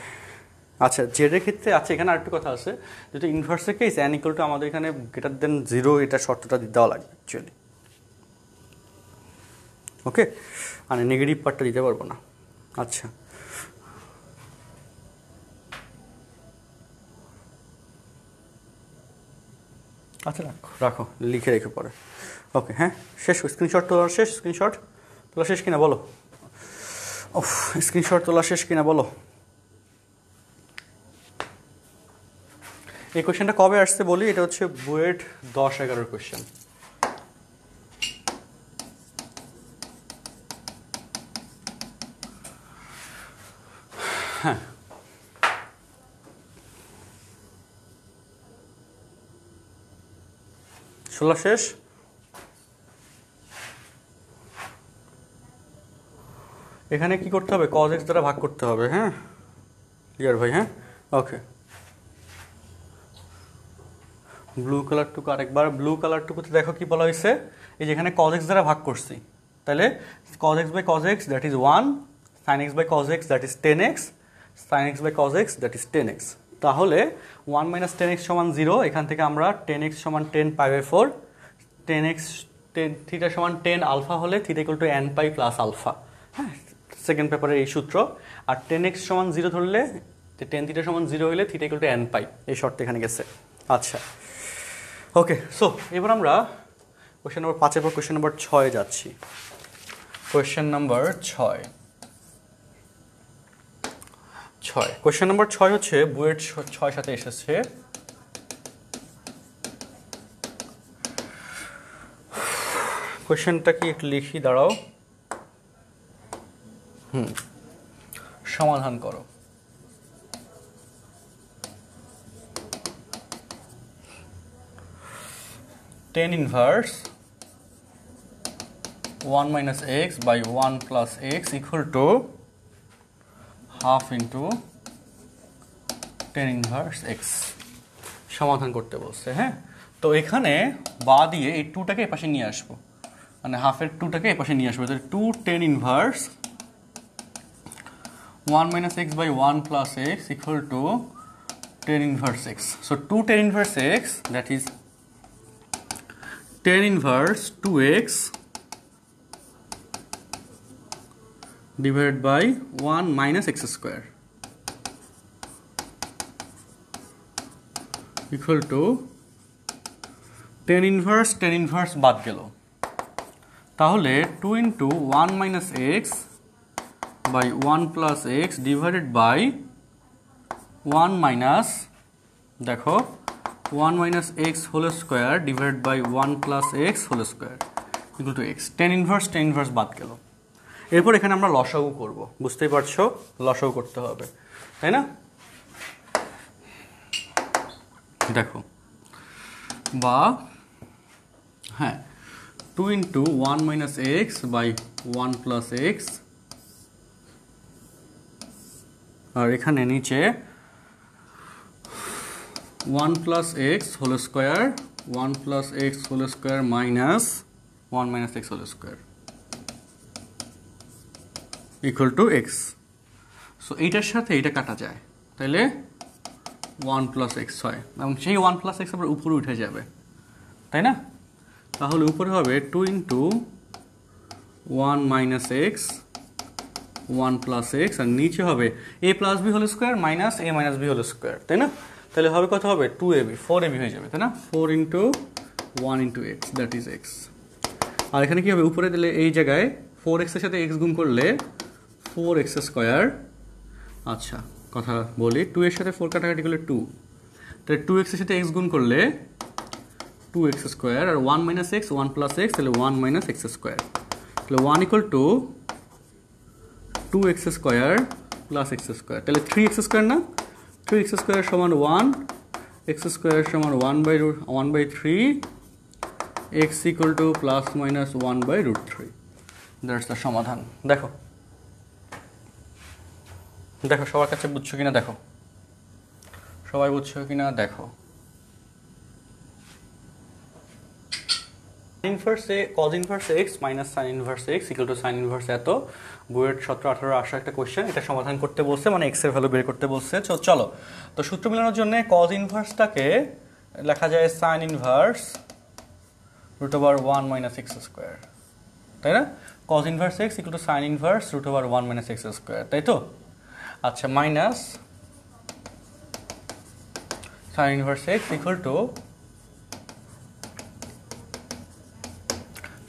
আচ্ছা জেডের ক্ষেত্রে আছে এখানে আরেকটু কথা আছে, যেহেতু ইনভার্সের কেস n ইকুয়াল টু আমাদের এখানে গ্রেটার দেন 0 এটা শর্তটা দেওয়া লাগবে অ্যাকচুয়ালি, ওকে, মানে নেগেটিভ পার্টটা দিতে পারবো না। আচ্ছা আচ্ছা রাখো লিখে রেখে পরে, ওকে। হ্যাঁ শেষ, স্ক্রিনশট তোলা শেষ, স্ক্রিনশট তোলা শেষ কিনা বলো, ও স্ক্রিনশট তোলা শেষ কিনা বলো। এই কোয়েশ্চেনটা কবে আসছে বলি, এটা হচ্ছে বুয়েট 10-11 কোয়েশ্চেন, হ্যাঁ। ষোলো শেষ, এখানে কি করতে হবে, cos x দ্বারা ভাগ করতে হবে, হ্যাঁ ক্লিয়ার ভাই, হ্যাঁ ওকে। ব্লু কালারটুকু আরেকবার, ব্লু কালারটুকুতে দেখো কি বলা হয়েছে, এই যে এখানে cos x দ্বারা ভাগ করছি, তাহলে cos x by cos x that is 1, sin x by cos x that is 10x, sin x by cos x that is 10x তাহলে 1 মাইনাস 10x সমান 0, এখান থেকে আমরা 10x সমান 10 π/4, 10x থিটা সমান 10 আলফা হলে theta equal to n pi plus alpha. হ্যাঁ, second পেপারের এই সূত্র। আর 10x সমান 0 ধরলে 10 থিটা সমান 0 হলে থিটা ইকুয়াল টু n পাই, এই শর্ত এখানে গেছে। আচ্ছা ওকে, সো এবার আমরা কোয়েশ্চেন নাম্বার 5 এর কোয়েশ্চেন নাম্বার 6 যাচ্ছি। কোয়েশ্চেন নাম্বার 6, কোয়েশ্চেন নাম্বার 6 হচ্ছে বুয়েট 6 সাথে এসেছে। কোয়েশ্চেনটা কি একটু লিখি, দাঁড়াও। সমাধান করো। tan inverse 1 minus x by 1 plus x equal to half into tan inverse x সমাধান করতে বলছে। হ্যাঁ, তো এখানে বা দিয়ে এই 2টাকে এই পাশে নিয়ে আসবো, মানে হাফের 2টাকে এই পাশে নিয়ে আসবো। তাহলে 2 tan inverse 1 minus x by 1 plus x equal to tan inverse x. So 2 tan inverse x, that is tan inverse 2x divided by 1 minus x square equal to tan inverse বাদ গেল, তাহলে 2 into 1 minus x by 1 plus x divided by 1 minus, দেখো 1 minus x whole square divided by 1 plus x whole square equal to x. tan inverse বাদ গেল। এরপর এখানে আমরা লসাগু করব, বুঝতেই পারছো লসাগু করতে হবে, তাই না? দেখো বা হ্যাঁ 2 into 1 minus x by 1 plus x, আর এখানে নিচে 1 plus x whole square, 1 plus x whole square minus 1 minus x whole square equal to x. So এইটার সাথে এটা কাটা যায়, তাহলে 1 plus x হয়, এবং সেই 1 plus x আবার উপরে উঠে যাবে, তাই না? তাহলে উপরে হবে 2 into 1 minus x 1 plus x, আর নিচে হবে a plus b whole square minus a minus b whole square, তাই না? তাহলে হবে কত হবে 2ab, 4ab হয়ে যাবে, তাই না? 4 into 1 into x, that is x। আর এখানে কি হবে, উপরে দিলে এই জায়গায় 4x এর সাথে x গুণ করলে 4x স্কয়ার। আচ্ছা কথা বলি, 2 এর সাথে 4 কাটাকাটি করলে 2, তাহলে 2x এর সাথে x গুণ করলে 2x স্কয়ার, আর 1 minus x 1 plus x, তাহলে 1 minus x স্কয়ার, তাহলে 1 equal to 2x square plus x square, তাহলে 3x স্কয়ার না, 3x স্কয়ার সমান 1, x স্কয়ার সমান 1/3, x equal to plus minus 1/√3, that's the সমাধান। দেখো দেখো সবার কাছে বুঝছো কিনা, দেখো সবাই বুঝছো কিনা, দেখো cos inverse x minus sin inverse x equal to sin inverse এত, বুয়েট 17-18 আসা একটা কোশ্চেন, এটা সমাধান করতে বলছে, মানে x এর ভ্যালু বের করতে বলছে। চলো তো সূত্র মেলানোর জন্য cos ইনভার্সটাকে লেখা যায় sin inverse √1 minus x square, তাই না? cos inverse x equal to sin inverse √1 minus x square, তাই তো? আচ্ছা minus sin inverse x equal to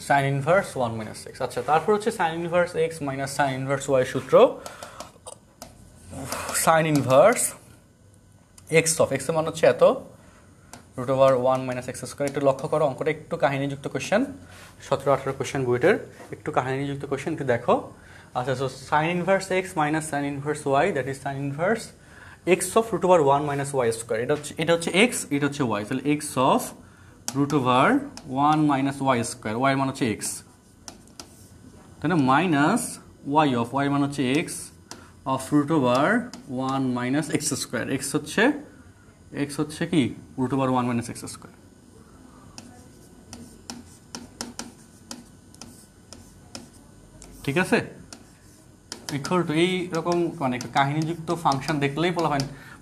sin inverse 1 minus x। আচ্ছা তারপর হচ্ছে sin inverse x minus sin inverse y সূত্র, sin inverse x of x এর মান হচ্ছে এত, √1 minus x square। একটু লক্ষ্য করো, অঙ্কটা একটু কাহিনীযুক্ত কোশ্চেন, 17-18 কোশ্চেন বুয়েটের, একটু কাহিনীযুক্ত কোশ্চেন, একটু দেখো। আচ্ছা so sin inverse x minus sin inverse y, that is sin inverse x of √1 minus y square, এটা হচ্ছে x, এটা হচ্ছে y, তাহলে x of √1 minus y square, y মান হচ্ছে x, তাই না? মাইনাস y মান হচ্ছে x of √1 minus x square, x হচ্ছে কি √1 minus x square। ঠিক আছে, ইকুয়াল টু এইরকম মানে কাহিনীযুক্ত ফাংশন দেখলেই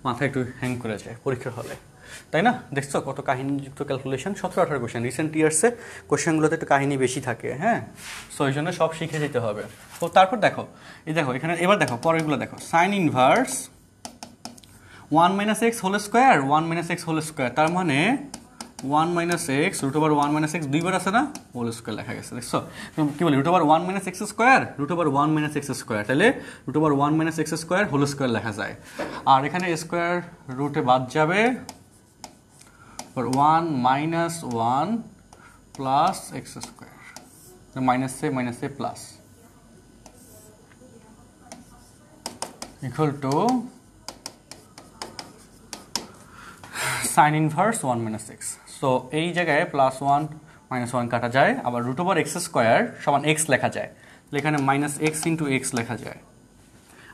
মাথায় একটু হ্যাং করে যায় পরীক্ষার হলে, তাই না? দেখছো কত কাহিনীযুক্ত ক্যালকুলেশন, 17-18 কোয়েশ্চেন। রিসেন্ট ইয়ার্সে কোয়েশ্চেনগুলোতে একটু কাহিনী বেশি থাকে, হ্যাঁ। সো এই জন্য সব শিখে যেতে হবে। তো তারপর দেখো এখানে এবার দেখো পরেরগুলো দেখো, sine inverse 1 minus x whole square, 1 minus x whole square, তার মানে 1 minus x root over 1 minus x দুইবার আছে না, হোল স্কোয়ার লেখা গেছে। দেখছো কি বলি, root over 1 minus x square, root over 1 minus x square, তাহলে root over 1 minus x square whole square লেখা যায়। আর এখানে স্কোয়ার রুটে বাদ যাবে, 1 minus 1 plus x square, minus a plus equal to sine inverse 1 minus x. So এই জায়গায় প্লাস 1 মাইনাস 1 কাটা যায়, আবার রুট ওভার এক্স স্কোয়ার সমান এক্স লেখা যায়, তাহলে এখানে মাইনাস এক্স ইন্টু এক্স লেখা যায়,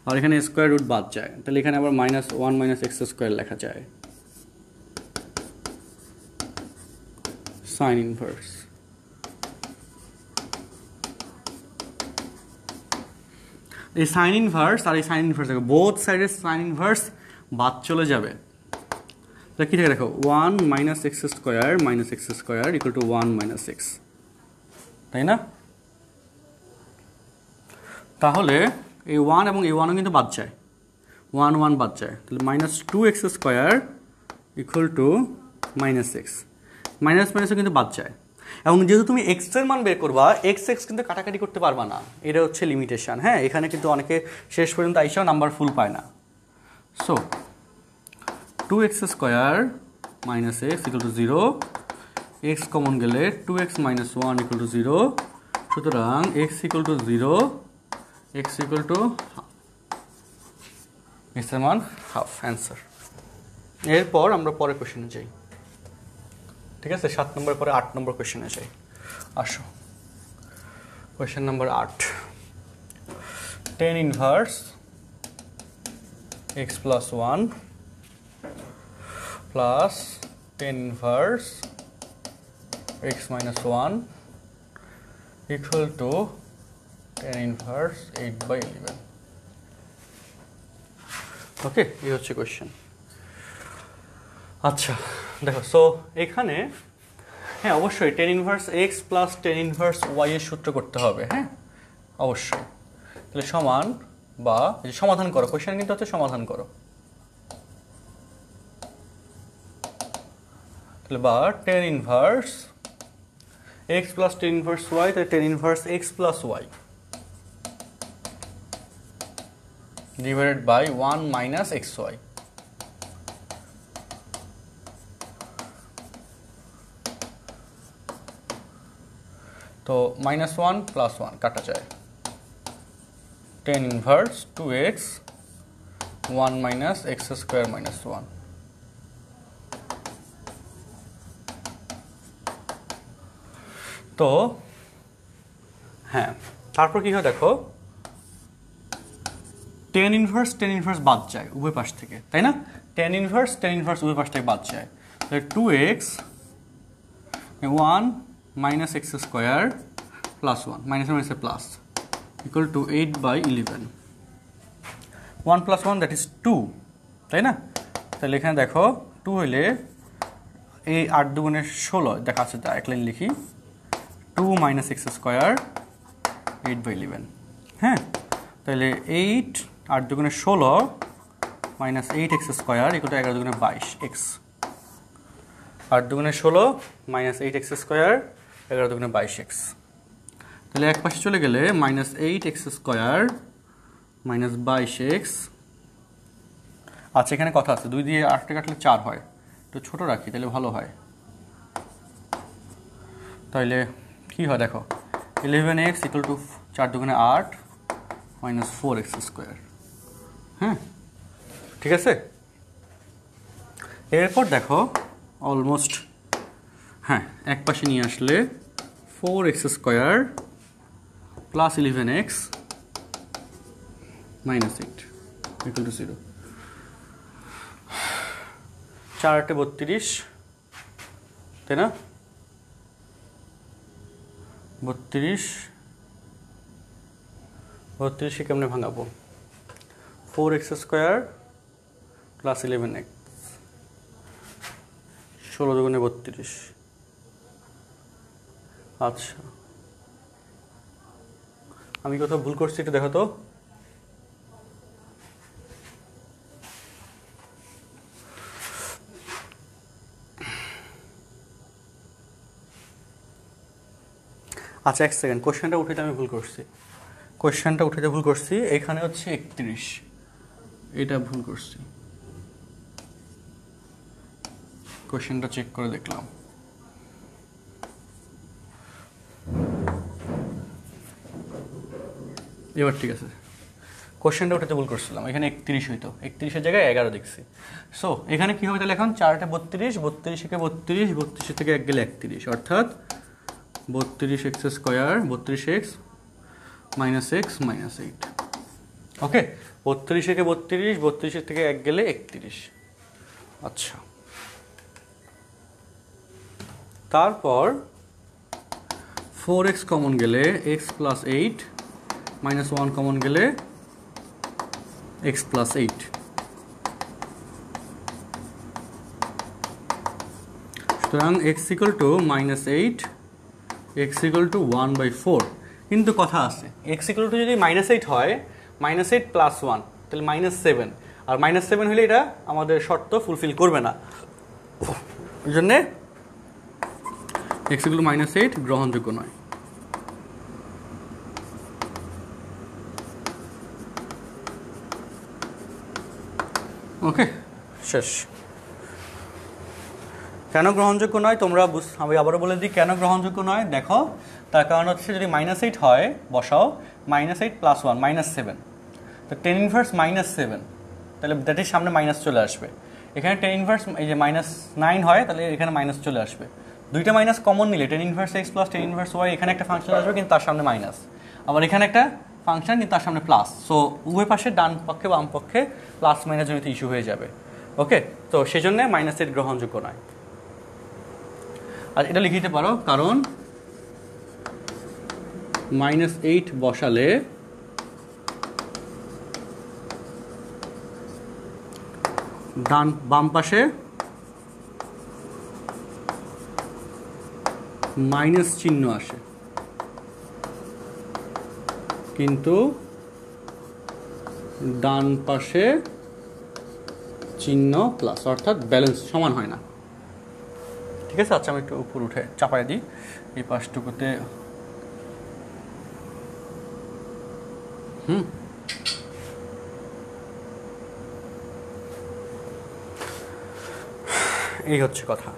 আর এখানে স্কোয়ার রুট বাদ যায়, তাহলে এখানে আবার মাইনাস 1 মাইনাস এক্স স্কোয়ার লেখা যায়। সাইন ইনভার্স এই সাইন ইনভার্স আর এই সাইন ইনভার্স দেখো, বোথ সাইডের সাইন ইনভার্স বাদ চলে যাবে, তাহলে কি থাকে দেখো, 1 minus x square equal to 1 minus x, তাই না? তাহলে এই 1 এবং এই 1ও কিন্তু বাদ যায়, 1 1 বাদ যায়, তাহলে minus 2 x square equal to minus x, minus মাইনাসও কিন্তু বাদ যায়। এবং যেহেতু তুমি এক্স এর মান বের করবা, এক্স কিন্তু কাটাকাটি করতে পারবা না, এটা হচ্ছে লিমিটেশন, হ্যাঁ। এখানে কিন্তু অনেকে শেষ পর্যন্ত আইসাও নাম্বার ফুল পায় না। So 2x square minus x equal to 0, x common গেলে 2x মাইনাস 1 ইকুয়াল টু 0, সুতরাং x equal to 0, x equal two x এর মান হাফ, অ্যান্সার। এরপর আমরা পরের কোশ্চেনে যাই, ঠিক আছে? 7 নম্বর পরে 8 নম্বর কোয়েশ্চেনে যাই। আসো question number 8, tan inverse x plus 1 plus tan inverse x minus 1 equal to tan inverse 8/11। ওকে, এই হচ্ছে কোয়েশ্চেন। আচ্ছা দেখো, সো এখানে হ্যাঁ অবশ্যই tan inverse x plus tan inverse y এর সূত্র করতে হবে, হ্যাঁ অবশ্যই। তাহলে সমান বা সমাধান করো, কোশ্চেন কিন্তু হচ্ছে সমাধান করো, তাহলে বা tan inverse x plus tan inverse y, তাহলে tan inverse x plus y divided by 1 minus xy। তো মাইনাস 1 প্লাস 1 কাটা যায়, tan inverse 2x 1 minus x square minus 1। তো হ্যাঁ তারপর কি হয় দেখো, tan ইনভার্স বাদ যায় উভয় পাশ থেকে, তাই না? tan ইনভার্স উভয় পাশ থেকে বাদ যায়, তাহলে 2x 1 minus x square plus 1 মাইনাসে plus equal two 8/11। 1 plus 1 that is 2, তাই না? তাহলে এখানে দেখো 2 হইলে এই 8 দুগুণে 16 দেখা আছে, তা এক লাইন লিখি, 2 মাইনাস এক্স স্কোয়ার 8/11, হ্যাঁ। তাহলে 8 8 দুগুণে 16 minus 8x square equal two 11 দুগুণে 22 x, 8 দুগুণে 16 মাইনাস 8x স্কোয়ার 11 দুগুণে 22x। তাহলে এক পাশে চলে গেলে minus 8x square minus 22x। আচ্ছা এখানে কথা আছে, 2 দিয়ে 8 কাটলে 4 হয়, একটু ছোট রাখি তাহলে ভালো হয়। তাহলে কি হয় দেখো, 11x ইকুয়াল টু 4 দুগুণে 8 মাইনাস 4x স্কোয়ার, হ্যাঁ ঠিক আছে। এরপর দেখো অলমোস্ট হ্যাঁ এক পাশে নিয়ে আসলে 4x square plus 11x minus 8 equal to 0। 4 8 32, তাই না? 32 কেমনে ভাঙাবো, 4x স্কোয়ার প্লাস 11x 16 দুগুণে 32। আচ্ছা আমি কোথাও ভুল করছি একটু দেখো তো। আচ্ছা এক সেকেন্ড, কোশ্চেনটা উঠাতে আমি ভুল করছি, কোশ্চেনটা উঠাতে ভুল করছি। এখানে হচ্ছে 31, এটা ভুল করছি। কোশ্চেনটা চেক করে দেখলাম। এবার ঠিক আছে, কোশ্চেনটা উঠাতে ভুল করছিলাম, এখানে 31 হইতো, 31-এর জায়গায় 11 দেখছি। সো এখানে কি হবে তাহলে, এখন 4টা 32, 32 থেকে 32, 32 থেকে 1 গেলে 31, অর্থাৎ 32x square, 32x minus x minus 8। ওকে, 32 থেকে 32, 32 থেকে 1 গেলে 31। আচ্ছা তারপর 4x কমন গেলে x প্লাস 8 মাইনাস 1 কমন গেলে x প্লাস 8। সুতরাং x equal to minus 8, x equal two 1/4। কিন্তু কথা আছে, x ইকুয়াল টু যদি মাইনাস 8 হয়, মাইনাস 8 প্লাস 1 তাহলে মাইনাস 7, আর মাইনাস 7 হলে এটা আমাদের শর্ত ফুলফিল করবে না, ওই জন্যে x ইকুয়াল টু মাইনাস 8 গ্রহণযোগ্য নয়। ওকে শেষ। কেন গ্রহণযোগ্য নয় তোমরা আমি আবারও বলে দিই কেন গ্রহণযোগ্য নয়। দেখো তার কারণ হচ্ছে যদি মাইনাস 8 হয়, বসাও মাইনাস 8 প্লাস 1 মাইনাস 7, তো টেন ইনভার্স মাইনাস 7, তাহলে দ্যাটের সামনে মাইনাস চলে আসবে। এখানে টেন ইনভার্স এই যে মাইনাস 9 হয়, তাহলে এখানে মাইনাস চলে আসবে। দুইটা মাইনাস কমন নিলে tan inverse x plus tan inverse y, এখানে একটা ফাংশন আসবে কিন্তু তার সামনে মাইনাস, আবার এখানে একটা ফাংশন কিন্তু তার সামনে প্লাস। সো উভয় পাশে ডান পক্ষে বাম পক্ষে প্লাস মাইনাস জনিত ইস্যু হয়ে যাবে। ওকে, তো সেই জন্য মাইনাস 8 গ্রহণযোগ্য নয়। আর এটা লিখে দিতে পারো, কারণ মাইনাস 8 বসালে বাম পাশে মাইনাস চিহ্ন আসে, কিন্তু ডান পাশে চিহ্ন প্লাস, অর্থাৎ ব্যালেন্স সমান হয় না। ঠিক আছে, আচ্ছা আমি একটু উপর উঠে চাপাই দিই এই পাশটুকুতে। এই হচ্ছে কথা।